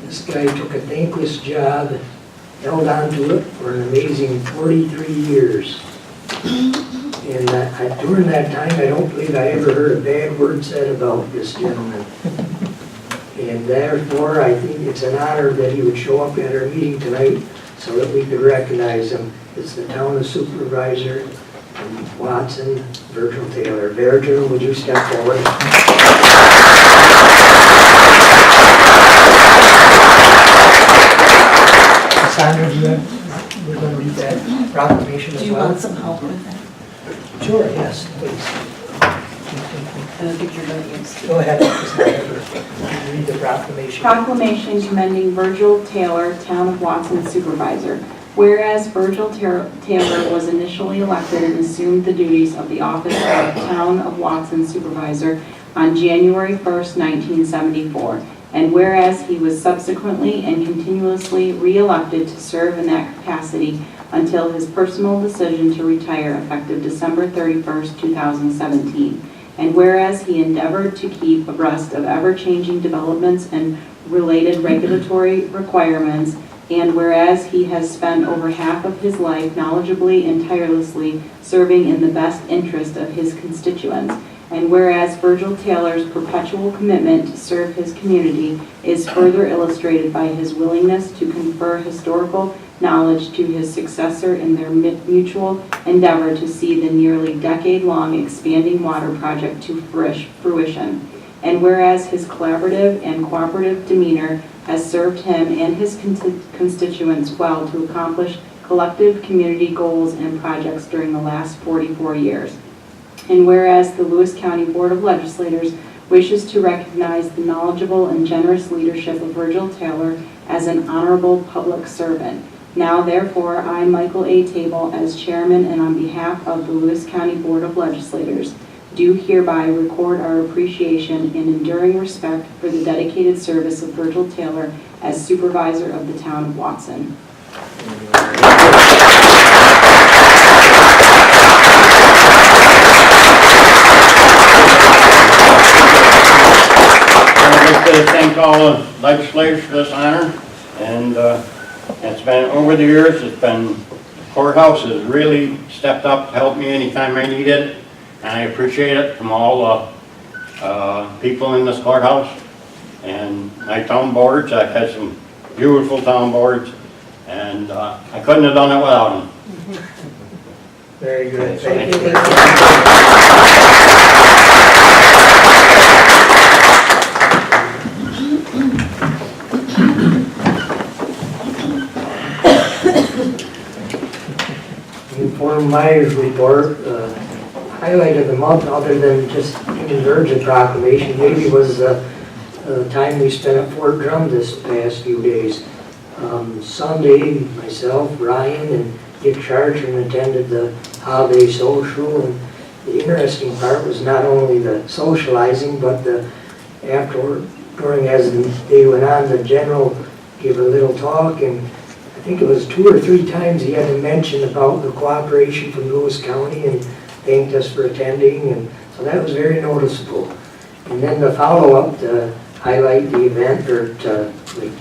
This guy took a thankless job, held on to it for an amazing 43 years. And during that time, I don't believe I ever heard a bad word said about this gentleman. And therefore, I think it's an honor that he would show up at our meeting tonight so that we could recognize him. It's the Town Supervisor from Watson, Virgil Taylor. Virgil, would you step forward? Sandra, we're going to read that proclamation as well. Do you want some help with that? Sure, yes, please. I think you're going to use. Go ahead, Ms. read the proclamation. Proclamation commending Virgil Taylor, Town of Watson Supervisor. Whereas Virgil Taylor was initially elected and assumed the duties of the office of Town of Watson Supervisor on January 1st, 1974. And whereas he was subsequently and continuously re-elected to serve in that capacity until his personal decision to retire effective December 31st, 2017. And whereas he endeavored to keep abreast of ever-changing developments and related regulatory requirements, and whereas he has spent over half of his life knowledgeably and tirelessly serving in the best interest of his constituents, and whereas Virgil Taylor's perpetual commitment to serve his community is further illustrated by his willingness to confer historical knowledge to his successor in their mutual endeavor to see the nearly decade-long expanding water project to fruition. And whereas his collaborative and cooperative demeanor has served him and his constituents well to accomplish collective community goals and projects during the last 44 years. And whereas the Lewis County Board of Legislators wishes to recognize the knowledgeable and generous leadership of Virgil Taylor as an honorable public servant. Now, therefore, I, Michael A. Table, as chairman and on behalf of the Lewis County Board of Legislators, do hereby record our appreciation and enduring respect for the dedicated service of Virgil Taylor as supervisor of the town of Watson. I'd like to thank all the legislators for this honor, and it's been, over the years, it's been, the courthouse has really stepped up to help me anytime I need it, and I appreciate it from all the people in this courthouse, and my town boards. I've had some beautiful town boards, and I couldn't have done it without them. Very good. Thank you. For my report, highlight of the month, other than just Union Virgin proclamation, maybe was the time we spent at Fort Drum this past few days. Sunday, myself, Ryan, and Dick Charger attended the holiday social, and the interesting part was not only the socializing, but the afterward, during as the day went on, the general gave a little talk, and I think it was 2 or 3 times he had to mention about the cooperation from Lewis County and thanked us for attending, and so that was very noticeable. And then the follow-up to highlight the event or to the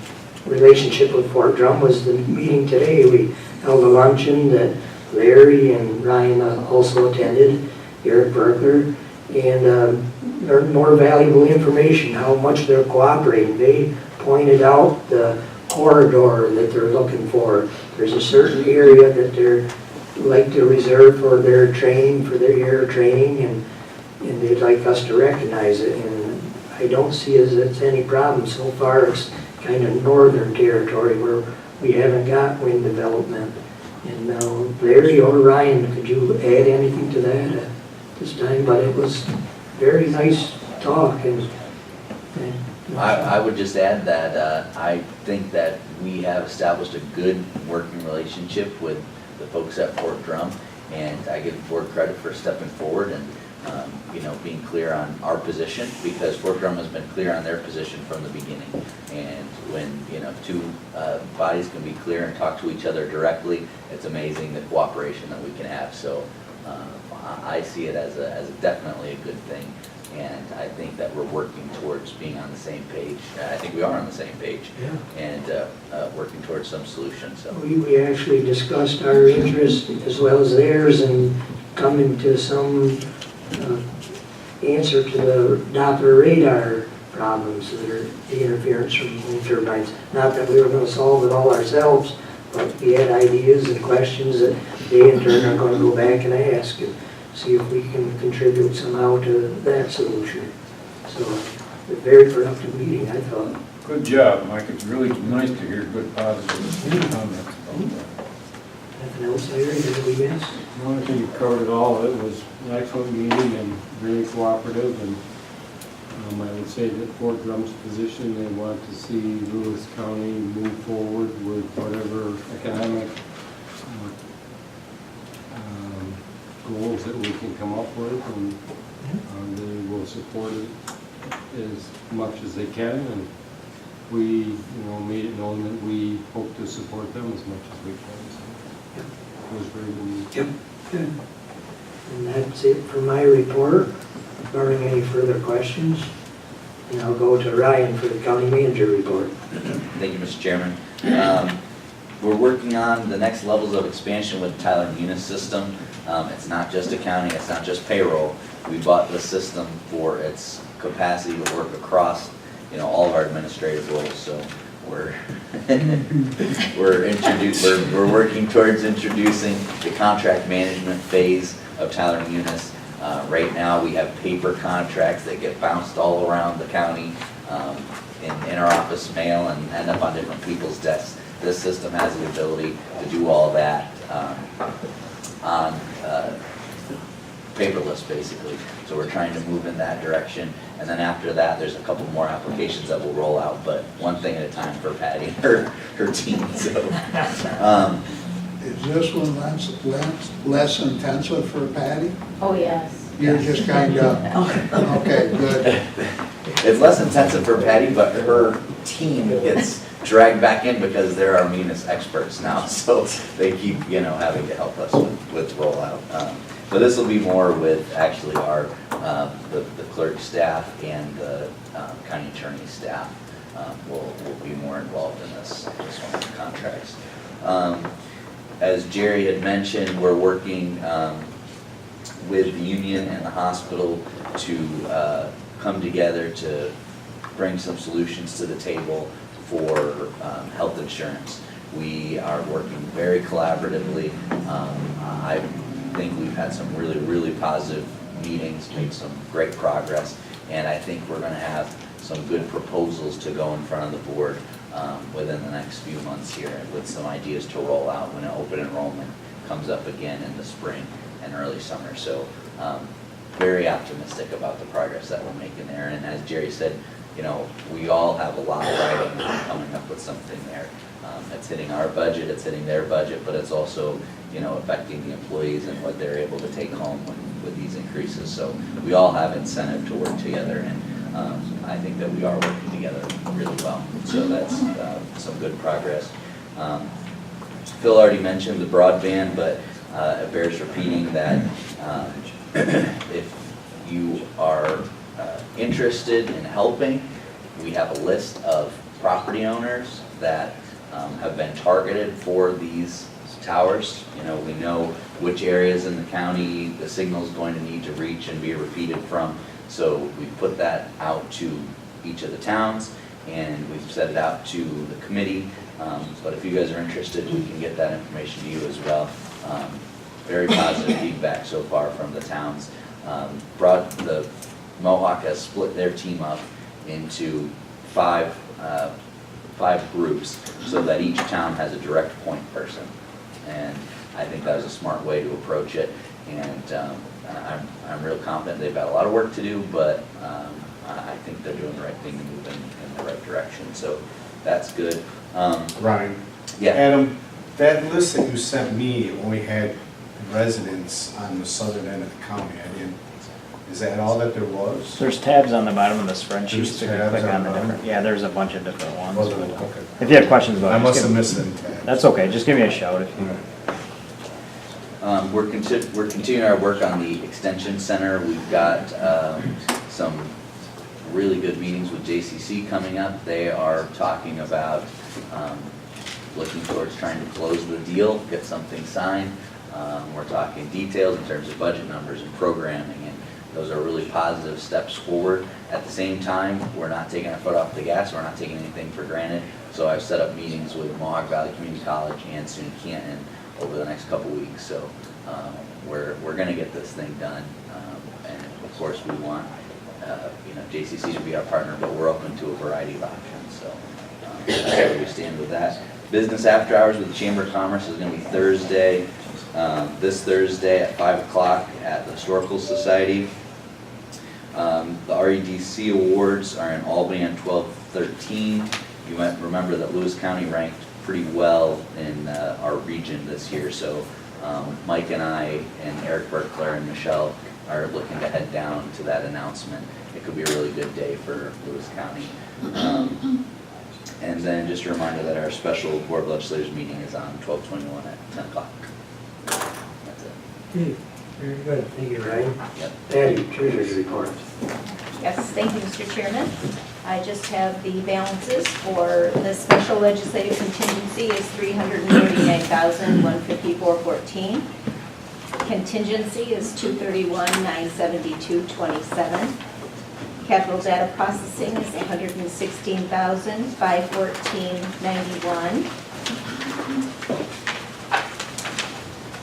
relationship with Fort Drum was the meeting today. We held a luncheon that Larry and Ryan also attended, Eric Berkler, and learned more valuable information, how much they're cooperating. They pointed out the corridor that they're looking for. There's a certain area that they're like to reserve for their training, for their air training, and they'd like us to recognize it. And I don't see as it's any problem so far. It's kind of northern territory where we haven't got wind development. And now, Larry or Ryan, could you add anything to that at this time? But it was very nice talk and I would just add that I think that we have established a good working relationship with the folks at Fort Drum, and I give the board credit for stepping forward and being clear on our position, because Fort Drum has been clear on their position from the beginning. And when two bodies can be clear and talk to each other directly, it's amazing the cooperation that we can have. So I see it as definitely a good thing. And I think that we're working towards being on the same page. I think we are on the same page. Yeah. And working towards some solution. So we actually discussed our interests as well as theirs and coming to some answer to the Doppler radar problems that are the interference from wind turbines. Not that we were going to solve it all ourselves, but we had ideas and questions that they in turn are going to go back and ask and see if we can contribute somehow to that solution. So, a very productive meeting, I thought. Good job, Mike. It's really nice to hear good positive comments about that. Nothing else, Larry, that we missed? No, I think you covered it all. It was an excellent meeting and very cooperative, and I would say that Fort Drum's position, they want to see Lewis County move forward with whatever economic goals that we can come up with, and they will support it as much as they can, and we made it known that we hope to support them as much as we can. So it was very good. Yep, good. And that's it for my report. Barring any further questions, and I'll go to Ryan for the county manager report. thank you, Mr. Chairman. We're working on the next levels of expansion with the Tyler Munis system. It's not just accounting, it's not just payroll. We bought the system for its capacity to work across, all of our administrative roles. So we're we're working towards introducing the contract management phase of Tyler Munis. Right now, we have paper contracts that get bounced all around the county in our office mail and end up on different people's desks. This system has the ability to do all that on paperless, basically. So we're trying to move in that direction. And then after that, there's a couple more applications that will roll out, but one thing at a time for Patty and her team. So, is this one less intensive for Patty? Oh, yes. You're just kind of, okay, good. It's less intensive for Patty, but her team gets dragged back in because they're our Munis experts now. So they keep, having to help us with rollout. So this will be more with actually our the clerk staff and the county attorney staff will be more involved in this one of the contracts. As Jerry had mentioned, we're working with the union and the hospital to come together to bring some solutions to the table for health insurance. We are working very collaboratively. I think we've had some really, really positive meetings, made some great progress, and I think we're going to have some good proposals to go in front of the board within the next few months here with some ideas to roll out when open enrollment comes up again in the spring and early summer. So very optimistic about the progress that we're making there. And as Jerry said, we all have a lot riding on coming up with something there. It's hitting our budget, it's hitting their budget, but it's also, affecting the employees and what they're able to take home with these increases. So we all have incentive to work together, and I think that we are working together really well. So that's some good progress. Phil already mentioned the broadband, but it bears repeating that if you are interested in helping, we have a list of property owners that have been targeted for these towers. We know which areas in the county the signal is going to need to reach and be repeated from. So we've put that out to each of the towns, and we've set it out to the committee. But if you guys are interested, we can get that information to you as well. Very positive feedback so far from the towns. The Mohawk has split their team up into 5 5 groups, so that each town has a direct point person. And I think that was a smart way to approach it, and I'm real confident they've got a lot of work to do, but I think they're doing the right thing to move in the right direction, so that's good. Ryan? Yeah. Adam, that list that you sent me only had residents on the southern end of the county. Is that all that there was? There's tabs on the bottom of the spreadsheet, There's so you can tabs click on on the the bottom? different, yeah, there's a bunch of different ones. Was it? Okay. If you have questions about it. I must just have give- missed them tabs. That's okay, just give me a shout if you. We're continuing our work on the extension center. We've got some really good meetings with JCC coming up. They are talking about looking towards trying to close the deal, get something signed. We're talking details in terms of budget numbers and programming, and those are really positive steps forward. At the same time, we're not taking our foot off the gas, we're not taking anything for granted. So I've set up meetings with Mohawk Valley Community College and SUNY Canton over the next couple weeks. So we're going to get this thing done, and of course we want JCC to be our partner, but we're open to a variety of options. So that's where we stand with that. Business after hours with the Chamber of Commerce is going to be Thursday, this Thursday at 5 o'clock at the Historical Society. The REDC Awards are in Albany on 12/13. You might remember that Lewis County ranked pretty well in our region this year, so Mike and I and Eric Berkler and Michelle are looking to head down to that announcement. It could be a really good day for Lewis County. And then just a reminder that our special Board of Legislators meeting is on 12/21 at 10 o'clock. That's it. Okay, very good, thank you, Ryan. Yep. Patty, Treasurer's report. Yes, thank you, Mr. Chairman. I just have the balances for the special legislative contingency is $339,154.14. Contingency is $231,972.27. Capital data processing is $116,514.91.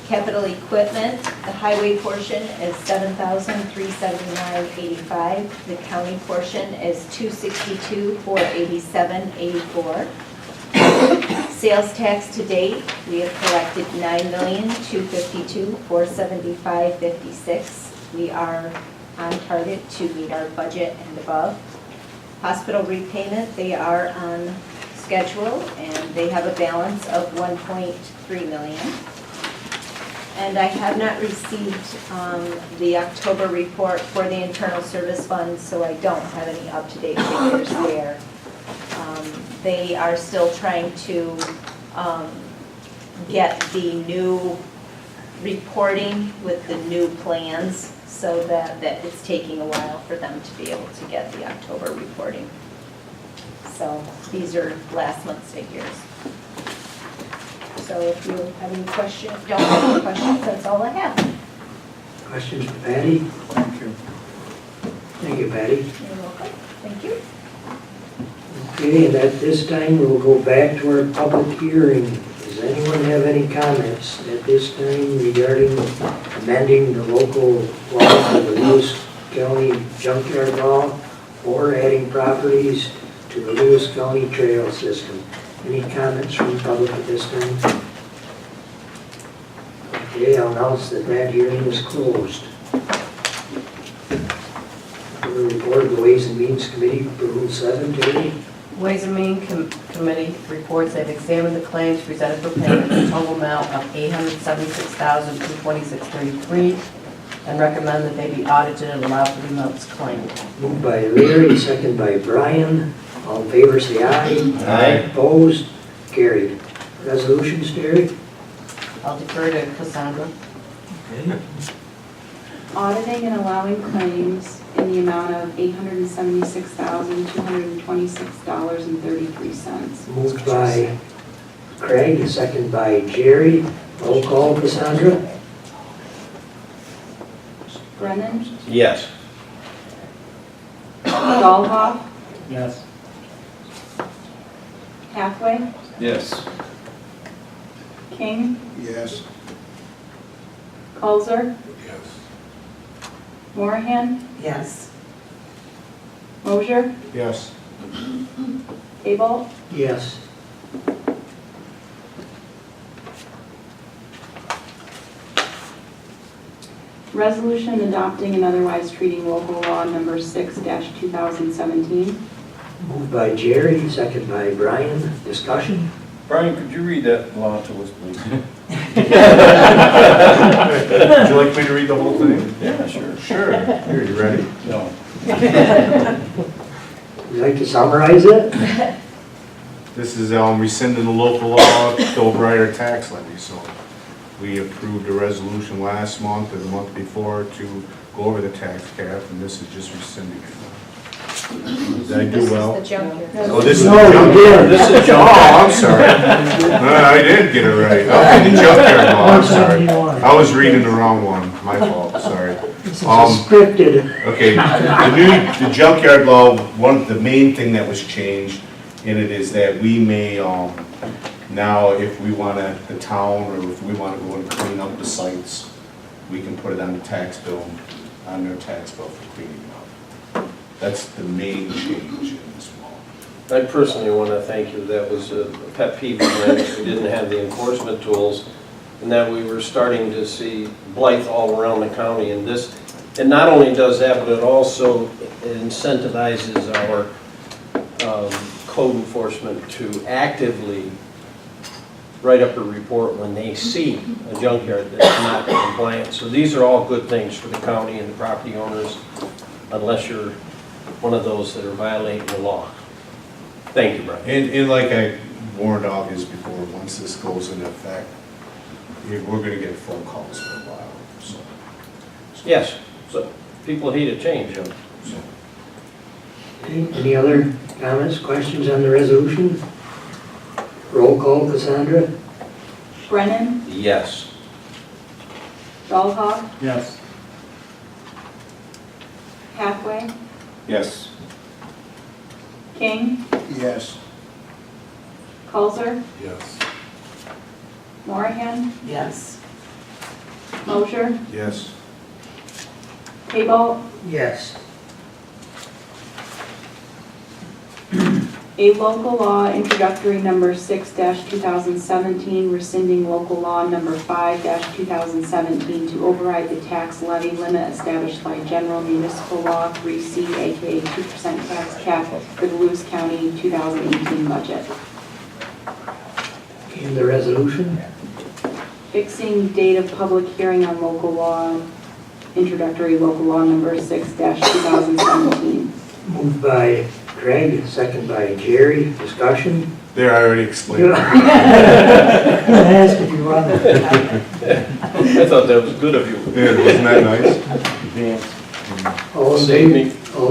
Capital equipment, the highway portion is $7,379.85. The county portion is $262,487.84. Sales tax to date, we have collected $9,252,475.56. We are on target to meet our budget and above. Hospital repayment, they are on schedule and they have a balance of $1.3 million. And I have not received the October report for the internal service fund, so I don't have any up-to-date figures there. They are still trying to get the new reporting with the new plans, so that it's taking a while for them to be able to get the October reporting. So these are last month's figures. So if you have any questions, don't have any questions, that's all I have. Questions for Patty? Thank you. Thank you, Patty. You're welcome. Thank you. Okay, and at this time, we'll go back to our public hearing. Does anyone have any comments at this time regarding amending the local law for the Lewis County junkyard law or adding properties to the Lewis County trail system? Any comments from the public at this time? Okay, I'll announce that that hearing is closed. The report of the Ways and Means Committee for Rule 7, Terry. Ways and Means Committee reports they've examined the claims presented for payment in a total amount of $876,226.33 and recommend that they be audited and allowed for the amounts claimed. Moved by Larry, second by Brian. All in favor, say aye. Aye. Opposed? Carried. Resolutions, Terry? I'll defer to Cassandra. Okay. Auditing and allowing claims in the amount of $876,226.33. Moved by Craig, second by Jerry. Roll call, Cassandra? Brennan? Yes. Dahlhoff? Yes. Hathaway? Yes. King? Yes. Colzer? Yes. Morahan? Yes. Mosier? Yes. Abel? Yes. Resolution adopting and otherwise treating local law number 6-2017. Moved by Jerry, second by Brian. Discussion? Brian, could you read that law to us, please? Would you like me to read the whole thing? Yeah, sure. Sure. Here, you ready? No. Would you like to summarize it? This is rescinding the local law to override our tax levy. So we approved a resolution last month or the month before to go over the tax cap, and this is just rescinding it. Did I do well? This is the junkyard. Oh, this is No, the you junkyard. did. This is junkyard. Oh, I'm sorry. I did get it right. Okay, the junkyard law, I'm sorry. I was reading the wrong one. My fault, sorry. This is a scripted. Okay, the junkyard law, the main thing that was changed in it is that we may, now if we want to, the town, or if we want to go and clean up the sites, we can put it on the tax bill, on their tax bill for cleaning up. That's the main change in this law. I personally want to thank you. That was a pet peeve of mine, that we didn't have the enforcement tools, and that we were starting to see blight all around the county. And this, it not only does that, but it also incentivizes our code enforcement to actively write up a report when they see a junkyard that's not compliant. So these are all good things for the county and the property owners, unless you're one of those that are violating the law. Thank you, Brian. And like I warned August before, once this goes into effect, we're going to get phone calls for a while, so. Yes, so people hate a change. So. Okay, any other comments, questions on the resolution? Roll call, Cassandra? Brennan? Yes. Dahlhoff? Yes. Hathaway? Yes. King? Yes. Coulter? Yes. Morahan? Yes. Mosher? Yes. Abel? Yes. A local law introductory number 6-2017, rescinding local law number 5-2017 to override the tax levy limit established by General Municipal Law 3C, aka 2% tax cap for the Lewis County 2018 budget. And the resolution? Fixing date of public hearing on local law, introductory local law number 6-2017. Moved by Craig, second by Jerry. Discussion? There, I already explained. Ask if you want. I thought that was good of you. Yeah, wasn't that nice? All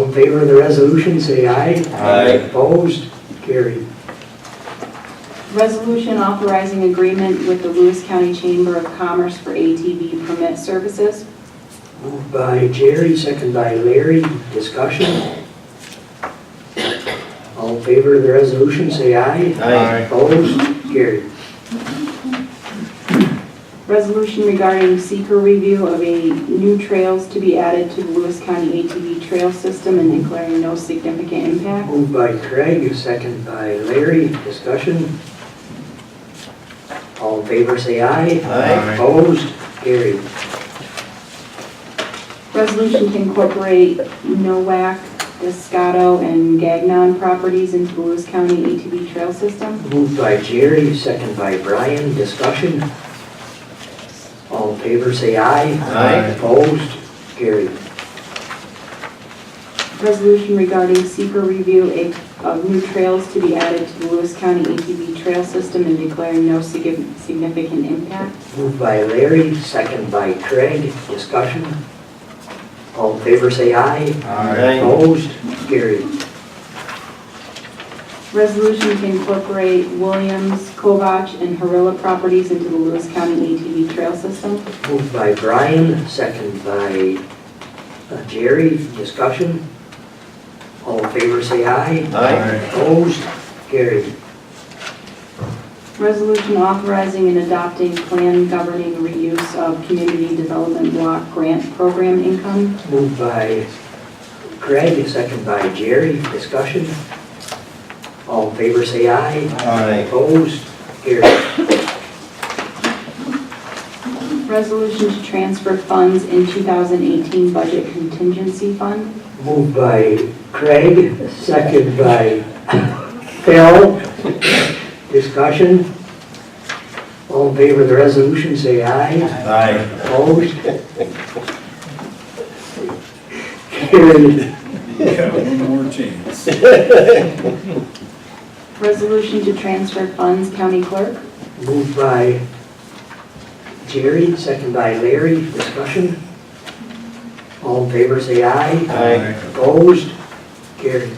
in favor of the resolution, say aye. Aye. Opposed? Carried. Resolution authorizing agreement with the Lewis County Chamber of Commerce for ATV permit services. Moved by Jerry, second by Larry. Discussion? All in favor of the resolution, say aye. Aye. Opposed? Carried. Resolution regarding seeker review of a new trails to be added to the Lewis County ATV trail system and declaring no significant impact. Moved by Craig, second by Larry. Discussion? All in favor, say aye. Aye. Opposed? Carried. Resolution to incorporate Nowak, Descato, and Gagnon properties into the Lewis County ATV trail system. Moved by Jerry, second by Brian. Discussion? All in favor, say aye. Aye. Opposed? Carried. Resolution regarding seeker review of new trails to be added to the Lewis County ATV trail system and declaring no significant impact. Moved by Larry, second by Craig. Discussion? All in favor, say aye. Aye. Opposed? Carried. Resolution to incorporate Williams, Kovach, and Harilla properties into the Lewis County ATV trail system. Moved by Brian, second by Jerry. Discussion? All in favor, say aye. Aye. Opposed? Carried. Resolution authorizing and adopting plan governing reuse of community development block grant program income. Moved by Craig, second by Jerry. Discussion? All in favor, say aye. Aye. Opposed? Carried. Resolution to transfer funds in 2018 budget contingency fund. Moved by Craig, second by Phil. Discussion. All in favor of the resolution, say aye. Aye. Opposed? Carried. Yeah, one more chance. Resolution to transfer funds, county clerk. Moved by Jerry, second by Larry. Discussion. All in favor, say aye. Aye. Opposed? Carried.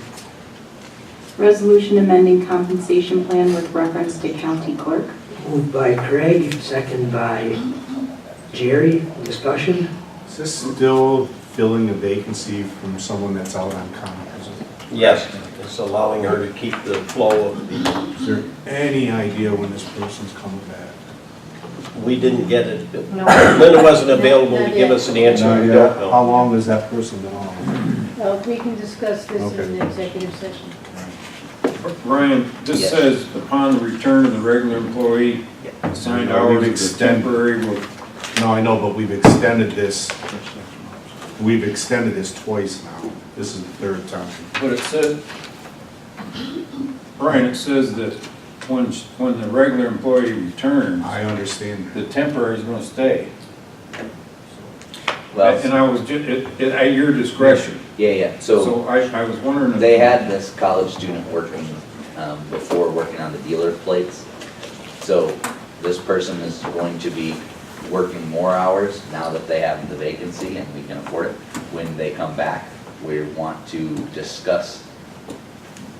Resolution amending compensation plan with reference to county clerk. Moved by Craig, second by Jerry. Discussion. Is this still filling a vacancy from someone that's out on contract? Yes, it's allowing her to keep the flow of the, Is there any idea when this person's coming back? we didn't get it. No. Linda wasn't available to give us an answer, we don't know. How long has that person been on? We can discuss this Okay. in the executive session. Ryan, this Yes. says upon the return of the regular employee, assigned No, we've hours of the extended- temporary will. No, I know, but we've extended this twice now. This is the third time. But it said, Brian, it says that when the regular employee returns, I understand that. the temporary is gonna stay. Well, And I was just, at your discretion. yeah, so So I was wondering if. they had this college student working before working on the dealer plates. So this person is going to be working more hours now that they have the vacancy and we can afford it. When they come back, we want to discuss,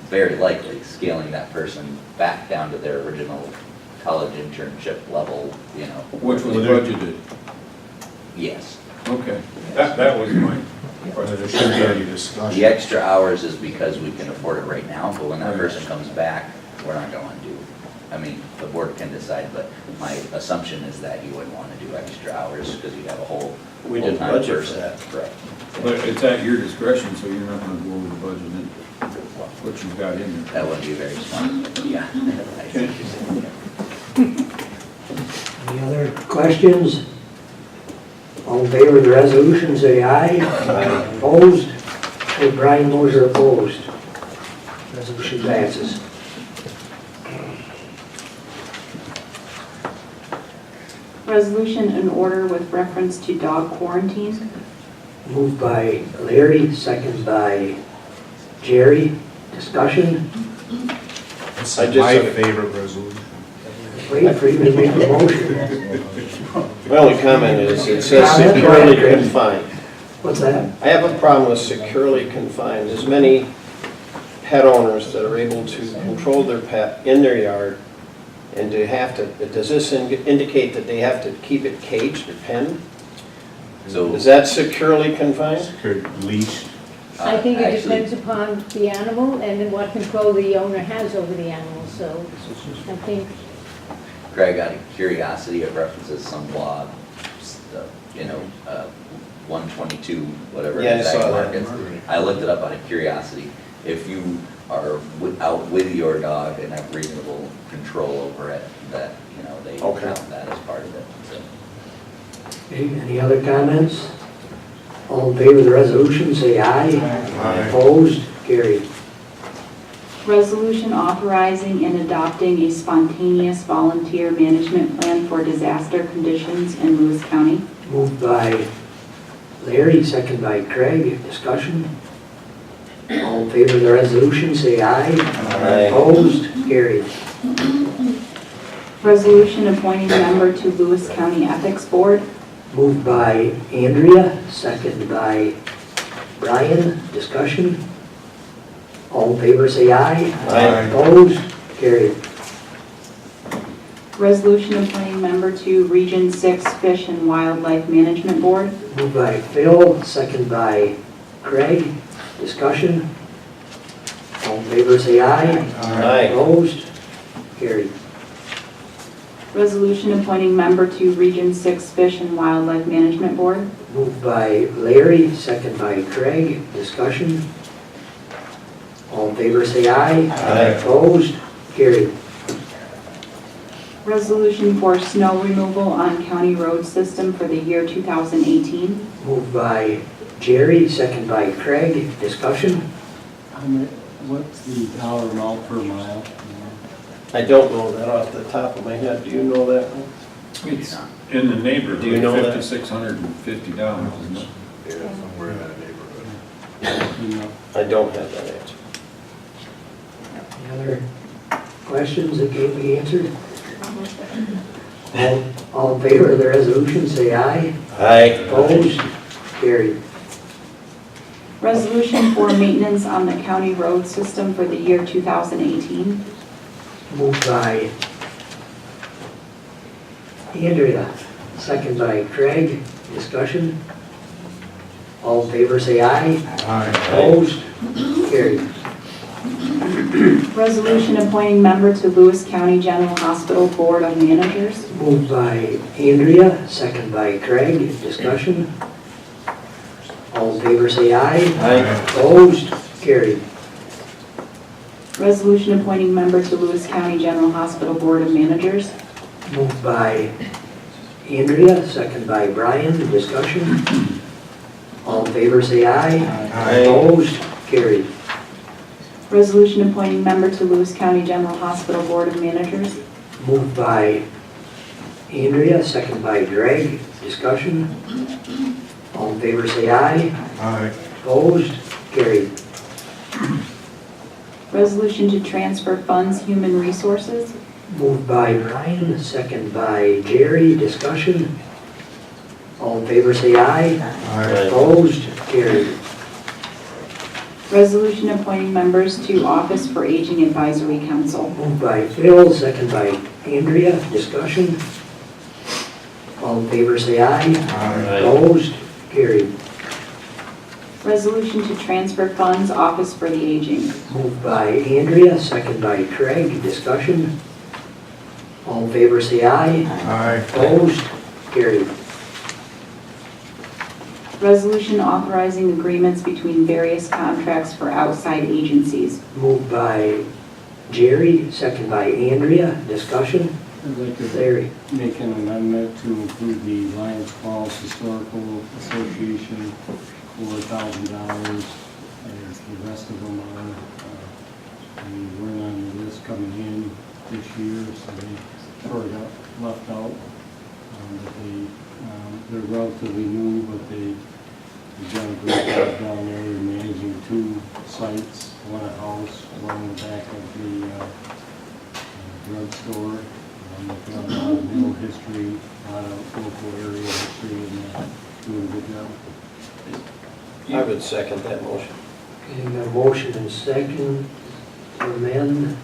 very likely, scaling that person back down to their original college internship level, you know. Which was budgeted. Yes. Okay, that was my Whether question. there should be any discussion. The extra hours is because we can afford it right now, but when that person comes back, we're not going to. I mean, the board can decide, but my assumption is that you wouldn't want to do extra hours because you have a whole We didn't full-time budget for person. that. Correct. But it's at your discretion, so you're not gonna go over the budget and what you've got in there. That wouldn't be very smart, but yeah. I see what you're saying. Any other questions? All in favor of the resolution, say aye. Opposed? Hey, Brian Moser opposed. Resolution passes. Resolution in order with reference to dog quarantine. Moved by Larry, second by Jerry. Discussion. This I is just my have a- favorite resolution. Wait for you to make a motion. My only comment is, it says Comment? securely confined. What's that? I have a problem with securely confined. There's many pet owners that are able to control their pet in their yard, and to have to, does this indicate that they have to keep it caged or penned? So, Is that securely confined? Secured leash. I think it actually, depends upon the animal and then what control the owner has over the animal, so I think, Greg, out of curiosity, it references some law, you know, 122, whatever. Yeah, I exact saw that. markets. I looked it up out of curiosity. If you are out with your dog and have reasonable control over it, that, you know, they Okay. count that as part of it. So, Okay, any other comments? All in favor of the resolution, say aye. Aye. Opposed? Carried. Resolution authorizing and adopting a spontaneous volunteer management plan for disaster conditions in Lewis County. Moved by Larry, second by Craig. Discussion. All in favor of the resolution, say aye. Aye. Opposed? Carried. Resolution appointing member to Lewis County Ethics Board. Moved by Andrea, second by Brian. Discussion. All in favor, say aye. Aye. Opposed? Carried. Resolution appointing member to Region 6 Fish and Wildlife Management Board. Moved by Phil, second by Craig. Discussion. All in favor, say aye. Aye. Opposed? Carried. Resolution appointing member to Region 6 Fish and Wildlife Management Board. Moved by Larry, second by Craig. Discussion. All in favor, say aye. Aye. Opposed? Carried. Resolution for snow removal on county road system for the year 2018. Moved by Jerry, second by Craig. Discussion? What's the dollar amount per mile? I don't know that off the top of my head. Do you know that? It's in the neighborhood, Do you know that? $5,650, isn't it? Yeah, somewhere in that neighborhood. I don't have that answer. Any other questions that can't be answered? All in favor of the resolution, say aye. Aye. Opposed? Carried. Resolution for maintenance on the county road system for the year 2018. Moved by Andrea, second by Craig. Discussion? All in favor, say aye. Aye. Opposed? Carried. Resolution appointing member to Lewis County General Hospital Board of Managers. Moved by Andrea, second by Craig. Discussion? All in favor, say aye. Aye. Opposed? Carried. Resolution appointing member to Lewis County General Hospital Board of Managers. Moved by Andrea, second by Brian. Discussion? All in favor, say aye. Aye. Opposed? Carried. Resolution appointing member to Lewis County General Hospital Board of Managers. Moved by Andrea, second by Greg. Discussion? All in favor, say aye. Aye. Opposed? Carried. Resolution to transfer funds, human resources. Moved by Brian, second by Jerry. Discussion? All in favor, say aye. Aye. Opposed? Carried. Resolution appointing members to Office for Aging Advisory Council. Moved by Phil, second by Andrea. Discussion? All in favor, say aye. Aye. Opposed? Carried. Resolution to transfer funds, Office for the Aging. Moved by Andrea, second by Craig. Discussion? All in favor, say aye. Aye. Opposed? Carried. Resolution authorizing agreements between various contracts for outside agencies. Moved by Jerry, second by Andrea. Discussion? I'd like to Larry. make an amendment to include the Lions Falls Historical Association for $1,000, as the rest of them are. We weren't on the list coming in this year, so they sort of got left out. But they're relatively new, but they've done a great job down there. They're managing 2 sites, one a house, one in the back of the drugstore. They've got a lot of mill history, a lot of local area history, and doing a good job. I would second that motion. Okay, got a motion and second to amend.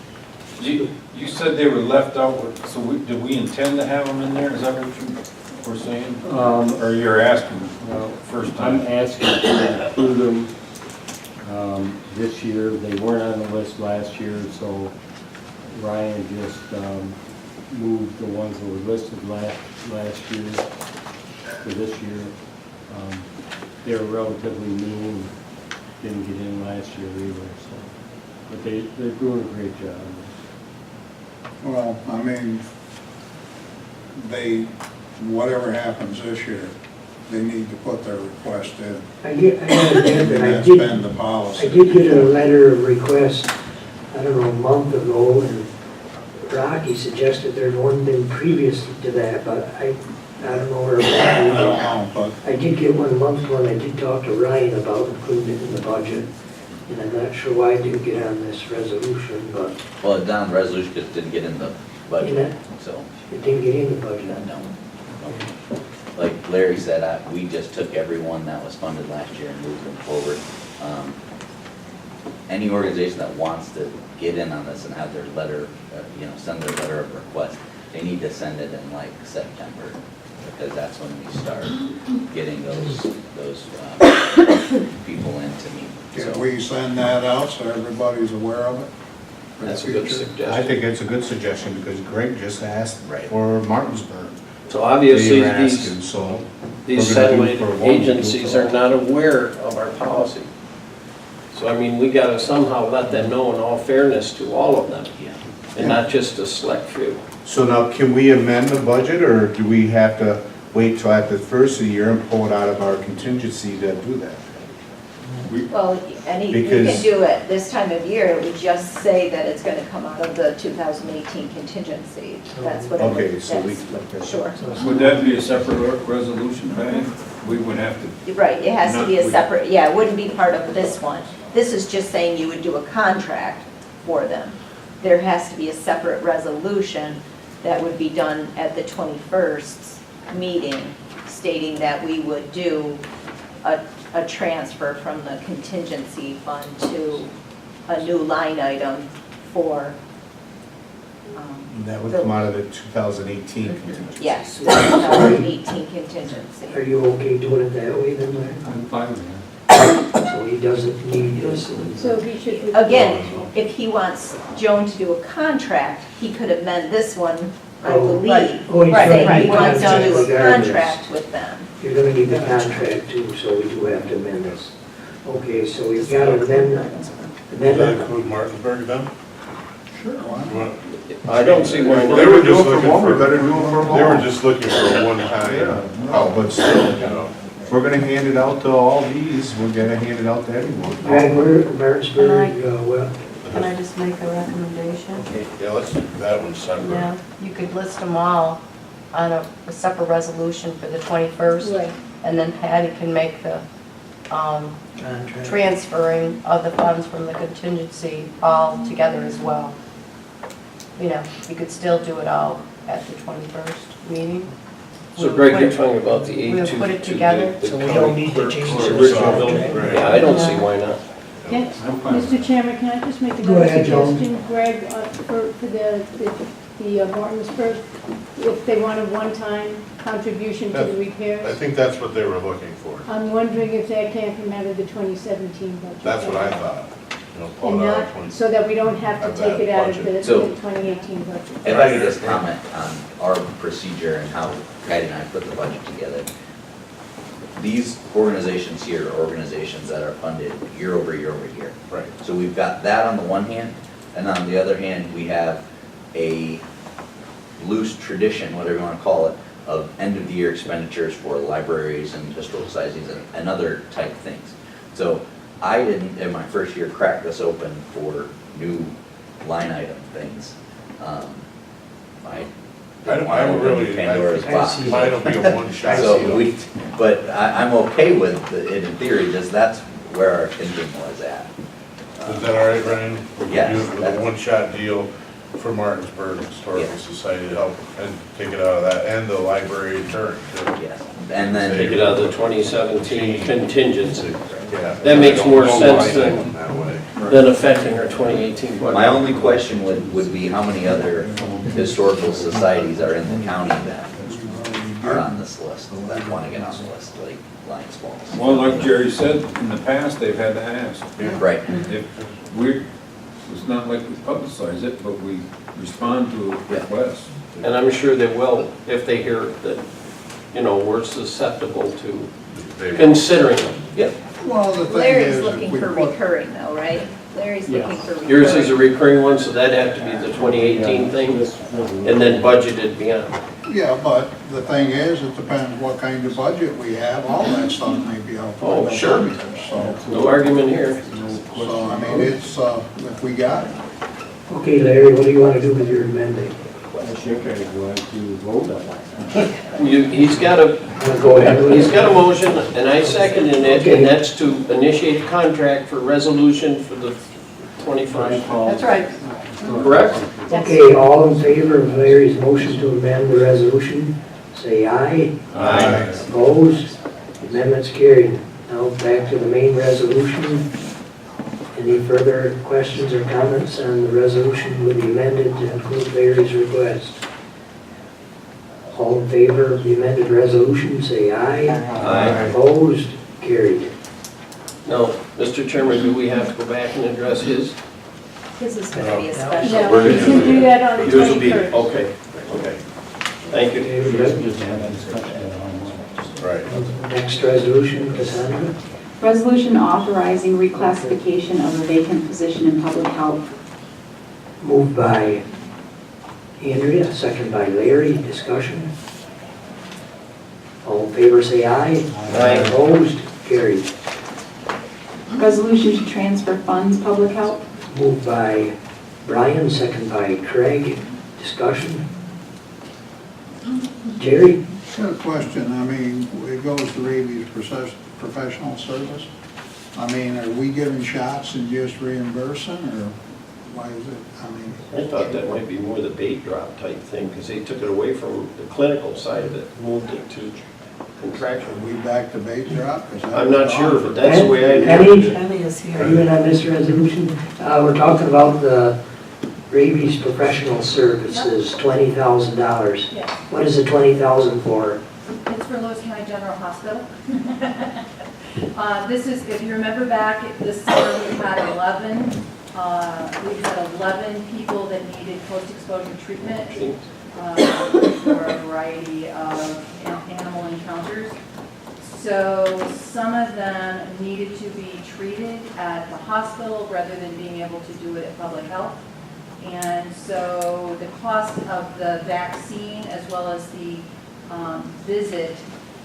You said they were left out, so did we intend to have them in there? Is that what you were saying? Or you're asking, first time? I'm asking to include them this year. They weren't on the list last year, so Ryan just moved the ones that were listed last year for this year. They were relatively new and didn't get in last year either, so. But they're doing a great job. Well, I mean, whatever happens this year, they need to put their request in. I understand that That's been the policy. I did get a letter of request, I don't know, a month ago, and Rocky suggested there's one thing previous to that, but I don't know where it I was. don't know, but I did get 1 month one, I did talk to Ryan about including it in the budget, and I'm not sure why I didn't get on this resolution, but Well, the Don resolution just didn't get in the budget, so, it didn't get in the budget. no. Like Larry said, we just took everyone that was funded last year and moved them forward. Any organization that wants to get in on this and have their letter, send their letter of request, they need to send it in like September, because that's when we start getting those people in to meet. can we send that out so everybody's aware of it? for the That's a good future? suggestion. I think it's a good suggestion because Greg just asked Right. for Martinsburg. So obviously, They were these asking, so these we're gonna do satellite for one, agencies do for are not aware of our policy. So I mean, we gotta somehow let them know in all fairness to all of them, and not just a select few. So now, can we amend the budget, or do we have to wait till after the first of the year and pull it out of our contingency to do that? Well, we Because- can do it this time of year, we just say that it's gonna come out of the 2018 contingency. That's what it Okay, is. so we, Sure. Would that be a separate resolution, Patty? We would have to, Right, it has to be a Not- separate, yeah, it wouldn't be part of this one. This is just saying you would do a contract for them. There has to be a separate resolution that would be done at the 21st meeting, stating that we would do a transfer from the contingency fund to a new line item for, that would come out of the 2018 contingency. yes, 2018 contingency. Are you okay doing it that way then, Larry? I'm fine with that. So he doesn't need this? So he should. Again, if he wants Joan to do a contract, he could amend this one, I Oh, believe. right. Oh, he's Saying gonna he need wants to contract do a regardless. contract with them. You're gonna need the contract too, so we do have to amend this. Okay, so we've got to amend, Does that amend, include Martinsburg then? Sure, why You not? want- I don't see why They not. were just doing for looking one, we for- better do it for them They were all. just looking for a one-time, Oh, but still, you know. if we're gonna hand it out to all these, we're gonna hand it out to everyone. Martinsburg, well, Can I just make a recommendation? Yeah, let's do that one separate. Yeah, you could list them all on a separate resolution for the 21st, Right. and then Patty can make the transferring of the funds from the contingency all together as well. You know, you could still do it all at the 21st meeting. So Greg, you're talking about the We'll 8 to put it to together. the So we county don't need to clerk's change the original contract. bill? Right. Yeah, I don't see why not. Can- I'm fine. Mr. Chairman, can I just make Go another ahead, Joan. suggestion, Greg, for the Martinsburg? If they want a one-time contribution to the I repairs? think that's what they were looking for. I'm wondering if that can't come out of the 2017 budget. That's what I thought. You know, pull And it out not, of 20. so that we don't have Of to take that it out of budget. the So- 2018 budget. If I could just comment on our procedure and how Patty and I put the budget together. These organizations here are organizations that are funded year over year over year. Right. So we've got that on the one hand, and on the other hand, we have a loose tradition, whatever you want to call it, of end-of-the-year expenditures for libraries and historical societies and other type things. So I didn't, in my first year, crack this open for new line item things. I don't really, Pandora's box. mine will be a one-shot So deal. we, but I'm okay with it in theory, because that's where our thinking was at. Is that all right, Ryan? Yes, Do a that's- one-shot deal for Martinsburg Historical Yes. Society to help and take it out of that, and the library attorney too. Yes, and then. Take it out of the 2017 contingency. Yeah. That makes more I don't sense know why than- that way. Then affecting our 2018 budget. My only question would be how many other historical societies are in the county that are on this list, that want to get on the list, like Lions Falls? well, like Jerry said, in the past, they've had to ask. Right. If it's not like we publicize it, but we respond to a request. And I'm sure they will, if they hear that, you know, we're susceptible to They- considering them. Yeah. Well, the thing Larry's is, if looking we for put, recurring though, right? Larry's looking for recurring. Yours is a recurring one, so that'd have to be the 2018 thing, and then budgeted beyond. yeah, but the thing is, it depends what kind of budget we have, all that stuff may be out. Oh, sure. So, No argument here. I mean, it's, if we got it. okay, Larry, what do you want to do with your amending? I think I want to vote on that. He's got a, Go ahead with he's it. got a motion, and I seconded it, Okay. and that's to initiate a contract for resolution for the 21st. That's right. Correct? Okay, all in favor of Larry's motion to amend the resolution, say aye. Aye. Opposed? Amendment's carried. Now back to the main resolution. Any further questions or comments on the resolution with the amended to include Larry's request? All in favor of the amended resolution, say aye. Aye. Opposed? Carried. Now, Mr. Chairman, do we have to go back and address his? His is gonna be a No, special. we can do that on the Yours will be, 21st. okay, okay. Thank you. Okay, Just have a discussion on Right. next resolution, Cassandra. Resolution authorizing reclassification of a vacant position in public health. Moved by Andrea, second by Larry. Discussion. All in favor say aye. Aye. Opposed? Carried. Resolution to transfer funds, public health. Moved by Brian, second by Craig. Discussion. Jerry? Got a question, I mean, it goes to rabies professional service. I mean, are we giving shots and just reimbursing, or why is it, I mean? I thought that might be more the bait drop type thing, because they took it away from the clinical side of it, moved it to contractual. Are we back to bait drop? I'm not sure, but that's the way I Penny? interpret it. Penny is Are you here. in on this resolution? We're talking about the rabies professional services, $20,000. Yes. What is the $20,000 for? It's for Lewis County General Hospital. This is, if you remember back, this summer we had 11 people that needed post-exposure treatment for a variety of animal encounters. So some of them needed to be treated at the hospital rather than being able to do it at public health. And so the cost of the vaccine as well as the visit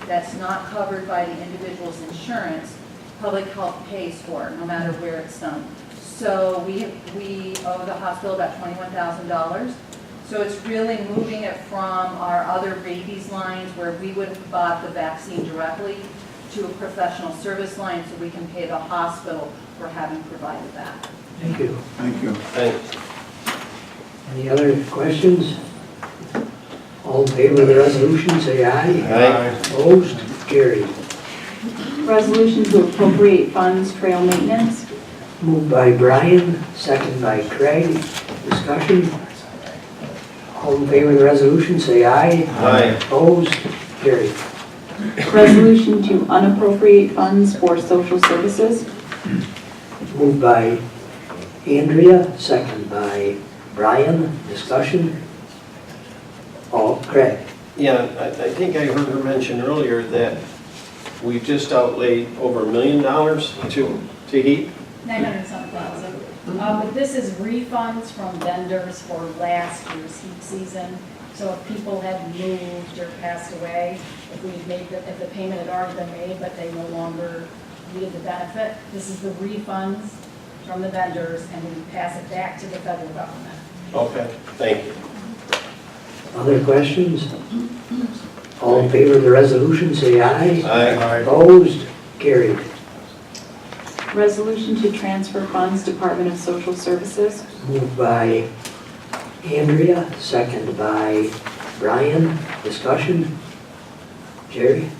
that's not covered by the individual's insurance, public health pays for, no matter where it's done. So we owe the hospital about $21,000. So it's really moving it from our other rabies lines where we would have bought the vaccine directly to a professional service line so we can pay the hospital for having provided that. Thank you. Thank you. Thanks. Any other questions? All in favor of the resolution, say aye. Aye. Opposed? Carried. Resolution to appropriate funds, trail maintenance. Moved by Brian, second by Craig. Discussion. All in favor of the resolution, say aye. Aye. Opposed? Carried. Resolution to unappropriate funds for social services. Moved by Andrea, second by Brian. Discussion. All, Craig. Yeah, I think I heard her mention earlier that we've just outlaid over $1 million to heat. 900-some-thousand. But this is refunds from vendors for last year's heat season. So if people had moved or passed away, if the payment had already been made, but they no longer needed the benefit, this is the refunds from the vendors, and we pass it back to the federal government. Okay, thank you. Other questions? All in favor of the resolution, say aye. Aye. Opposed? Carried. Resolution to transfer funds, Department of Social Services. Moved by Andrea, second by Brian. Discussion. Jerry?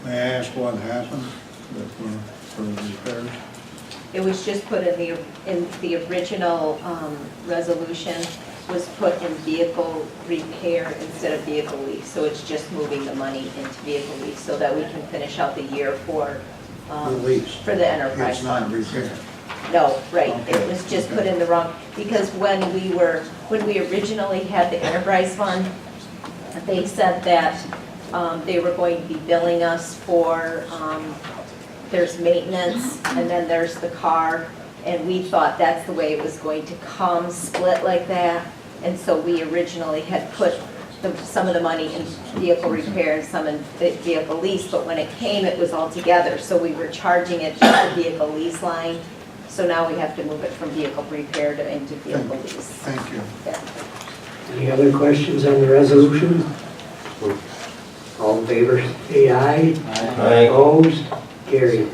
May I ask what happened for the repairs? It was just put in the original resolution was put in vehicle repair instead of vehicle lease. So it's just moving the money into vehicle lease so that we can finish out the year for the enterprise. It's not repair. No, right, Okay. it was just put in the wrong, because when we originally had the enterprise fund, they said that they were going to be billing us for, there's maintenance, and then there's the car, and we thought that's the way it was going to come, split like that, and so we originally had put some of the money in vehicle repair and some in vehicle lease, but when it came, it was all together, so we were charging it just the vehicle lease line. So now we have to move it from vehicle repair to into vehicle lease. Thank you. Yeah. Any other questions on the resolution? All in favor, say aye. Aye. Opposed? Carried.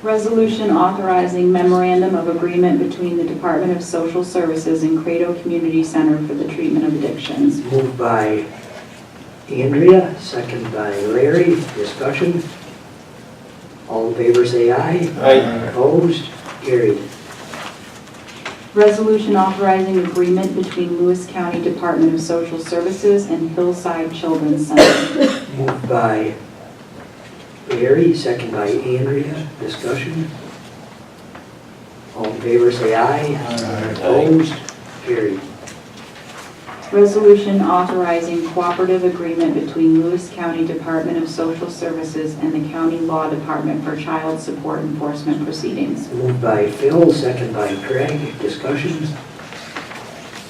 Resolution authorizing memorandum of agreement between the Department of Social Services and Credo Community Center for the treatment of addictions. Moved by Andrea, second by Larry. Discussion. All in favor, say aye. Aye. Opposed? Carried. Resolution authorizing agreement between Lewis County Department of Social Services and Hillside Children's Center. Moved by Larry, second by Andrea. Discussion. All in favor, say aye. Aye. Opposed? Carried. Resolution authorizing cooperative agreement between Lewis County Department of Social Services and the County Law Department for child support enforcement proceedings. Moved by Phil, second by Craig. Discussion?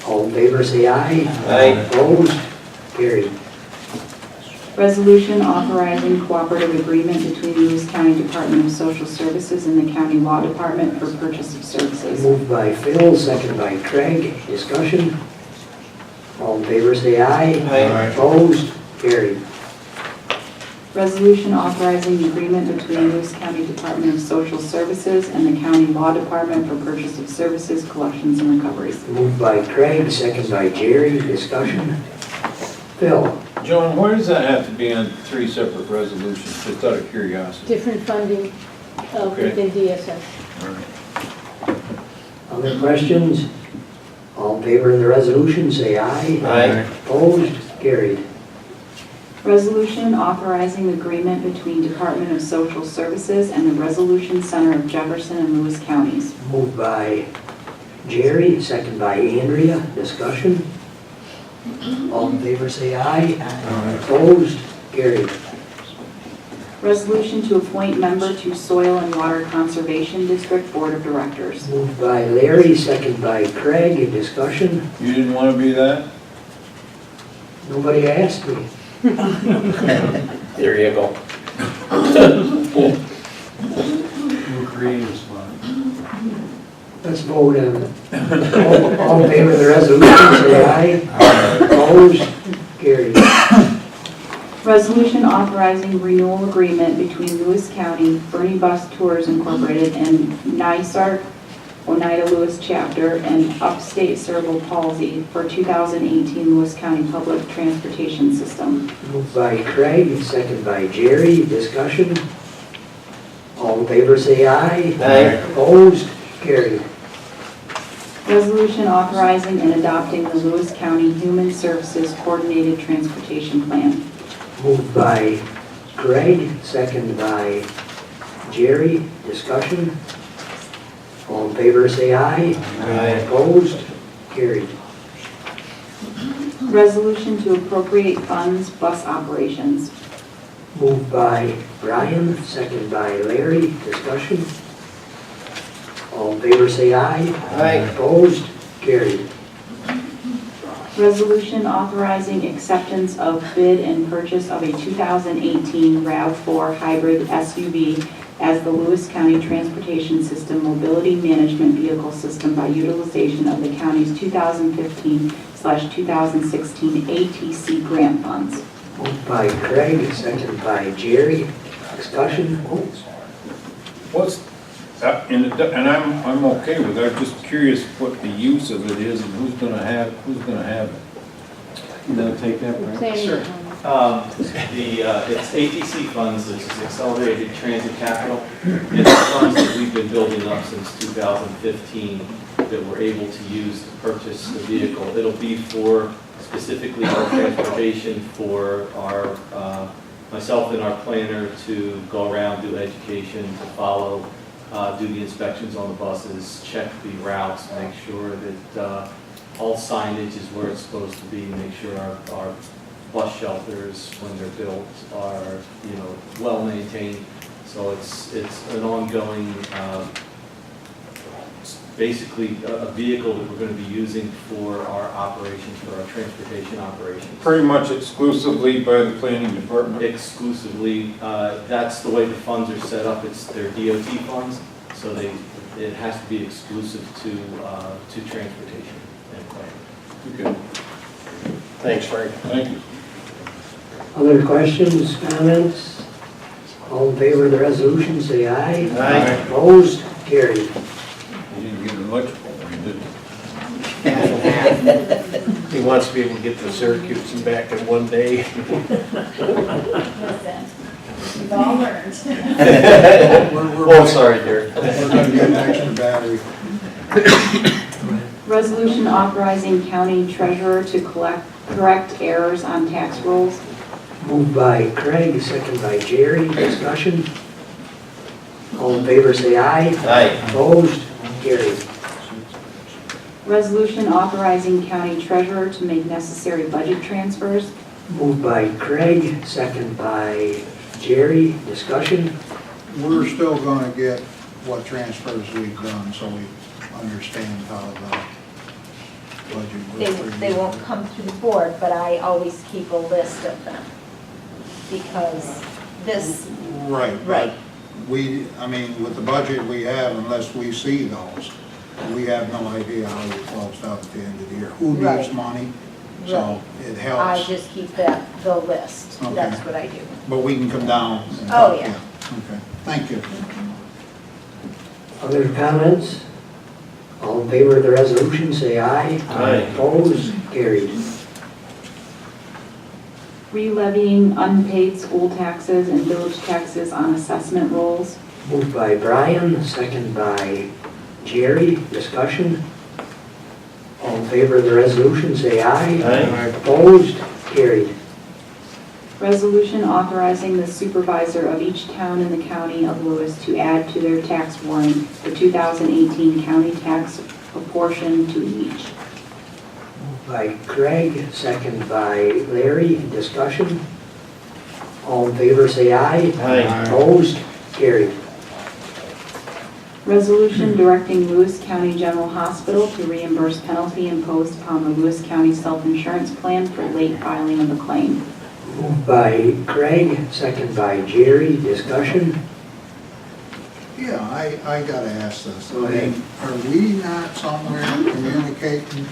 All in favor, say aye. Aye. Opposed? Carried. Resolution authorizing cooperative agreement between Lewis County Department of Social Services and the County Law Department for purchase of services. Moved by Phil, second by Craig. Discussion? All in favor, say aye. Aye. Opposed? Carried. Resolution authorizing agreement between Lewis County Department of Social Services and the County Law Department for purchase of services, collections, and recoveries. Moved by Craig, second by Jerry. Discussion? Phil? Joan, why does that have to be on 3 separate resolutions, just out of curiosity? Different funding within DSS. Other questions? All in favor of the resolution, say aye. Aye. Opposed? Carried. Resolution authorizing agreement between Department of Social Services and the Resolution Center of Jefferson and Lewis counties. Moved by Jerry, second by Andrea. Discussion? All in favor, say aye. Aye. Opposed? Carried. Resolution to appoint member to Soil and Water Conservation District Board of Directors. Moved by Larry, second by Craig. Discussion? You didn't want to be that? Nobody asked me. There you go. Let's vote on it. All in favor of the resolution, say aye. Opposed? Carried. Resolution authorizing renewal agreement between Lewis County, Bernie Bus Tours Incorporated, and NYSARC, Oneida Lewis Chapter, and Upstate Cerebral Palsy for 2018 Lewis County Public Transportation System. Moved by Craig, second by Jerry. Discussion? All in favor, say aye. Aye. Opposed? Carried. Resolution authorizing and adopting the Lewis County Human Services Coordinated Transportation Plan. Moved by Craig, second by Jerry. Discussion? All in favor, say aye. Aye. Opposed? Carried. Resolution to appropriate funds, bus operations. Moved by Brian, second by Larry. Discussion? All in favor, say aye. Aye. Opposed? Carried. Resolution authorizing acceptance of bid and purchase of a 2018 RAV4 hybrid SUV as the Lewis County Transportation System Mobility Management Vehicle System by utilization of the county's 2015/2016 ATC grant funds. Moved by Craig, second by Jerry. Discussion? What's, and I'm okay with that, I'm just curious what the use of it is and who's gonna have it. You know, take that, Brian? Planning Sure. department. It's ATC funds, which is Accelerated Transit Capital. It's funds that we've been building up since 2015 that we're able to use to purchase the vehicle. It'll be for specifically our transportation for our, myself and our planner to go around, do education, to follow, do the inspections on the buses, check the routes, make sure that all signage is where it's supposed to be, make sure our bus shelters, when they're built, are, you know, well maintained. So it's an ongoing, basically a vehicle that we're going to be using for our operations, for our transportation operations. Pretty much exclusively by the planning department? Exclusively, that's the way the funds are set up. It's their DOT funds, so it has to be exclusive to transportation and planning. Okay. Thanks, Frank. Thank you. Other questions, comments? All in favor of the resolution, say aye. Aye. Opposed? Carried. You didn't get an electrical, you did. He wants to be able to get to Syracuse and back in one day. Listen, we've all learned. Oh, sorry, dear. We're gonna get an extra battery. Resolution authorizing county treasurer to correct errors on tax rolls. Moved by Craig, second by Jerry. Discussion? All in favor, say aye. Aye. Opposed? Carried. Resolution authorizing county treasurer to make necessary budget transfers. Moved by Craig, second by Jerry. Discussion? We're still gonna get what transfers we've done, so we understand how the budget works. They won't come through the board, but I always keep a list of them. Because this, Right. right, I mean, with the budget we have, unless we see those, we have no idea how it closed out at the end of the year. Who needs Right. money? So it I helps, just keep the list. Okay. That's what I do. but we can come down. And Oh, yeah. Okay, thank you. Other comments? All in favor of the resolution, say aye. Aye. Opposed? Carried. Re-levying unpaid school taxes and village taxes on assessment rolls. Moved by Brian, second by Jerry. Discussion? All in favor of the resolution, say aye. Aye. Opposed? Carried. Resolution authorizing the supervisor of each town in the county of Lewis to add to their tax warrant the 2018 county tax proportion to each. Moved by Craig, second by Larry. Discussion? All in favor, say aye. Aye. Opposed? Carried. Resolution directing Lewis County General Hospital to reimburse penalty imposed upon the Lewis County Self-Insurance Plan for late filing of a claim. Moved by Craig, second by Jerry. Discussion? Yeah, I gotta ask this. Go ahead. Are we not somewhere communicating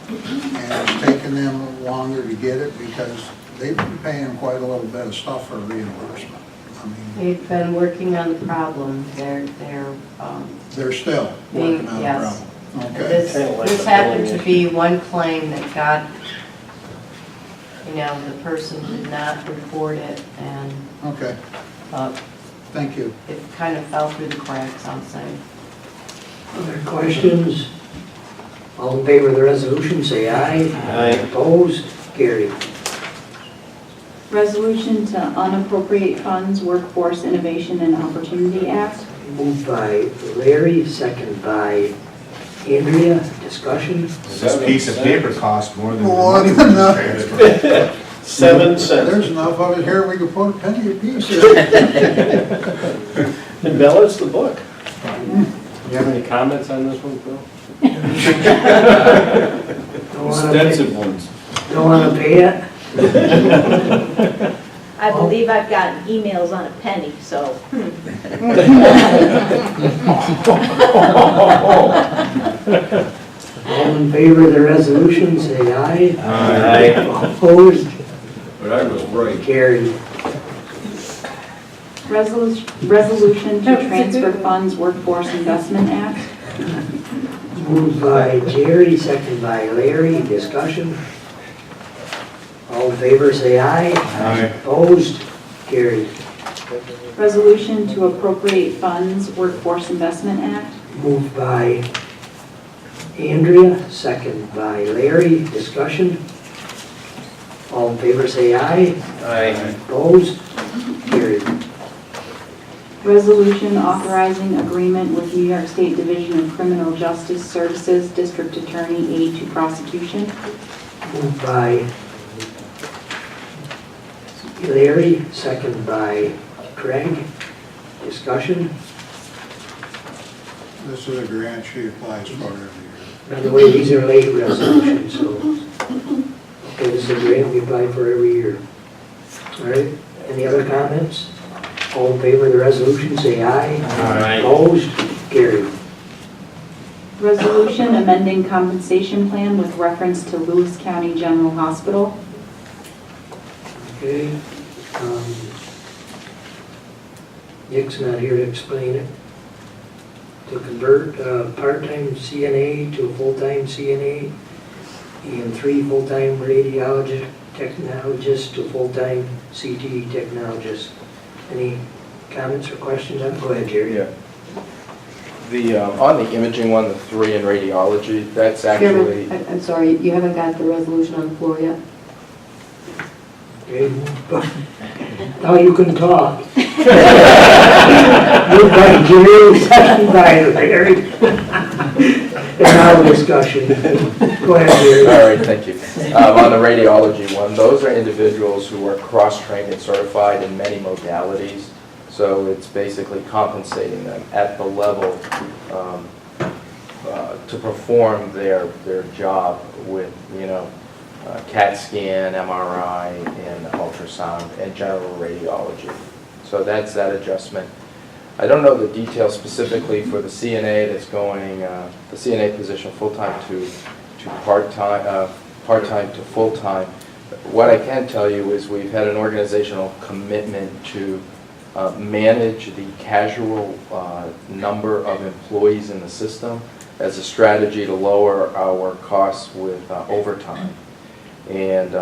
and it's taking them longer to get it because they've been paying quite a little bit of stuff for reimbursement? I mean, They've been working on the problem. They're they're still working on the yes. problem. Okay. This, Kinda like this the happened billing to be one claim that got, the person did not report it, and Okay, thank you. it kind of fell through the cracks, I'll say. Other questions? All in favor of the resolution, say aye. Aye. Opposed? Carried. Resolution to unappropriate funds Workforce Innovation and Opportunity Act. Moved by Larry, second by Andrea. Discussion? This piece of paper costs more than. More than enough. 7 cents. There's enough of it here, we could put a penny a piece in. Embellish the book. You have any comments on this one, Phil? Extensive ones. Don't want to pay it? I believe I've gotten emails on a penny, so. All in favor of the resolution, say aye. Aye. Opposed? But I was right. Carried. Resolution to transfer funds Workforce Investment Act. Moved by Jerry, second by Larry. Discussion? All in favor, say aye. Aye. Opposed? Carried. Resolution to appropriate funds Workforce Investment Act. Moved by Andrea, second by Larry. Discussion? All in favor, say aye. Aye. Opposed? Carried. Resolution authorizing agreement with New York State Division of Criminal Justice Services District Attorney aid to prosecution. Moved by Larry, second by Craig. Discussion? This is a grant she applies for every year. By the way, these are late resolutions, so, okay, this is a grant we apply for every year. All right, any other comments? All in favor of the resolution, say aye. Aye. Opposed? Carried. Resolution amending compensation plan with reference to Lewis County General Hospital. Okay. Nick's not here to explain it. To convert part-time CNA to a full-time CNA and 3 full-time radiology technologists to full-time CT technologists. Any comments or questions? Go ahead, Jerry. Yeah. The, on the imaging one, the 3 in radiology, that's actually, Chairman, I'm sorry, you haven't got the resolution on the floor yet? Okay. Now you can talk. Moved by Jerry, second by Larry. now discussion. Go ahead, Gary. All right, thank you. On the radiology one, those are individuals who are cross-trained and certified in many modalities. So it's basically compensating them at the level to perform their job with, CAT scan, MRI, and ultrasound, and general radiology. So that's that adjustment. I don't know the details specifically for the CNA that's going, the CNA position full-time to part-time, part-time to full-time. What I can tell you is we've had an organizational commitment to manage the casual number of employees in the system as a strategy to lower our costs with overtime. And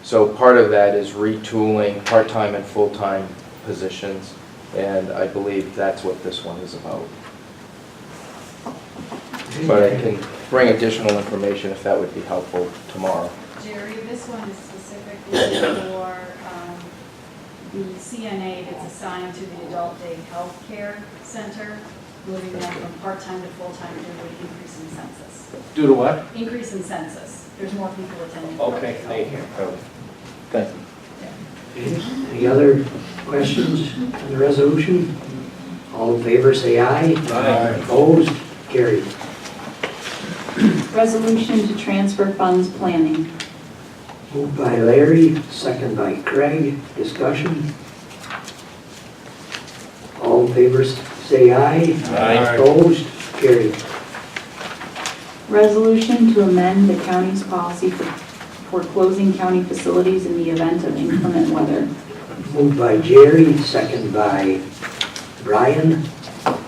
so part of that is retooling part-time and full-time positions, and I believe that's what this one is about. But I can bring additional information if that would be helpful tomorrow. Jerry, this one is specifically for the CNA that's assigned to the Adult Day Health Care Center, moving them from part-time to full-time due to an increase in census. Due to what? Increase in census. There's more people attending. Okay, thank you. Thank you. Any other questions on the resolution? All in favor, say aye. Aye. Opposed? Carried. Resolution to transfer funds planning. Moved by Larry, second by Craig. Discussion? All in favor, say aye. Aye. Opposed? Carried. Resolution to amend the county's policy for closing county facilities in the event of inclement weather. Moved by Jerry, second by Brian.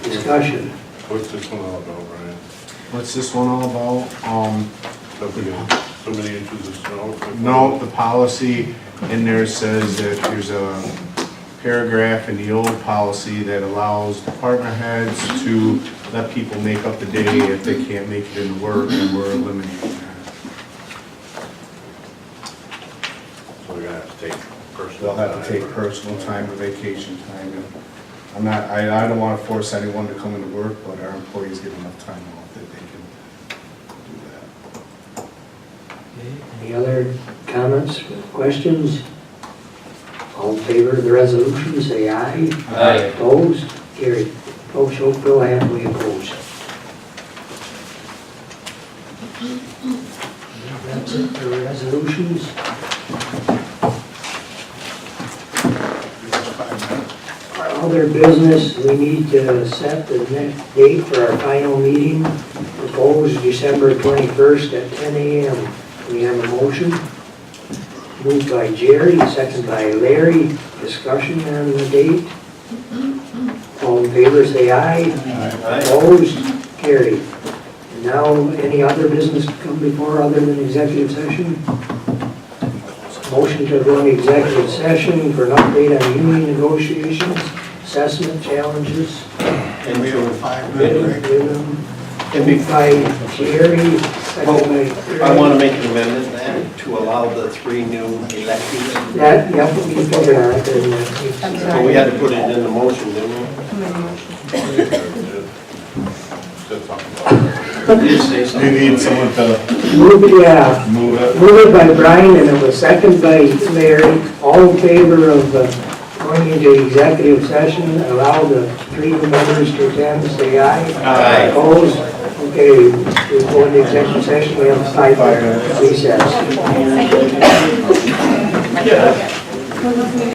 Discussion? What's this one all about, Brian? What's this one all about? Don't we get so many inches of snow? No, the policy in there says that there's a paragraph in the old policy that allows department heads to let people make up the day if they can't make it into work, and we're eliminating that. So we're gonna have to take personal They'll have to time. take personal time or vacation time. And I don't want to force anyone to come into work, but our employees get enough time off that they can do that. Any other comments, questions? All in favor of the resolution, say aye. Aye. Opposed? Carried. Folks, show Bill halfway opposed. That's it for resolutions. Our other business, we need to set the next date for our final meeting, proposed December 21st at 10 a.m. We have a motion. Moved by Jerry, second by Larry. Discussion on the date. All in favor, say aye. Aye. Opposed? Carried. And now, any other business to come before other than executive session? Motion to go into executive session for an update on union negotiations, assessment challenges. And we have a 5-minute break. And we- Moved by Jerry, second by I want to make an amendment then to allow the 3 new electees. That, yep, we can figure out. I'm But sorry. we had to put it in the motion, didn't we? Did you say You something? need someone to Move it, move it. Moved it by Brian and it was seconded by Larry. All in favor of going into executive session, allow the 3 new members to attend, say aye. Aye. Opposed? Okay, we're going to executive session, we have a 5-minute recess. Yeah.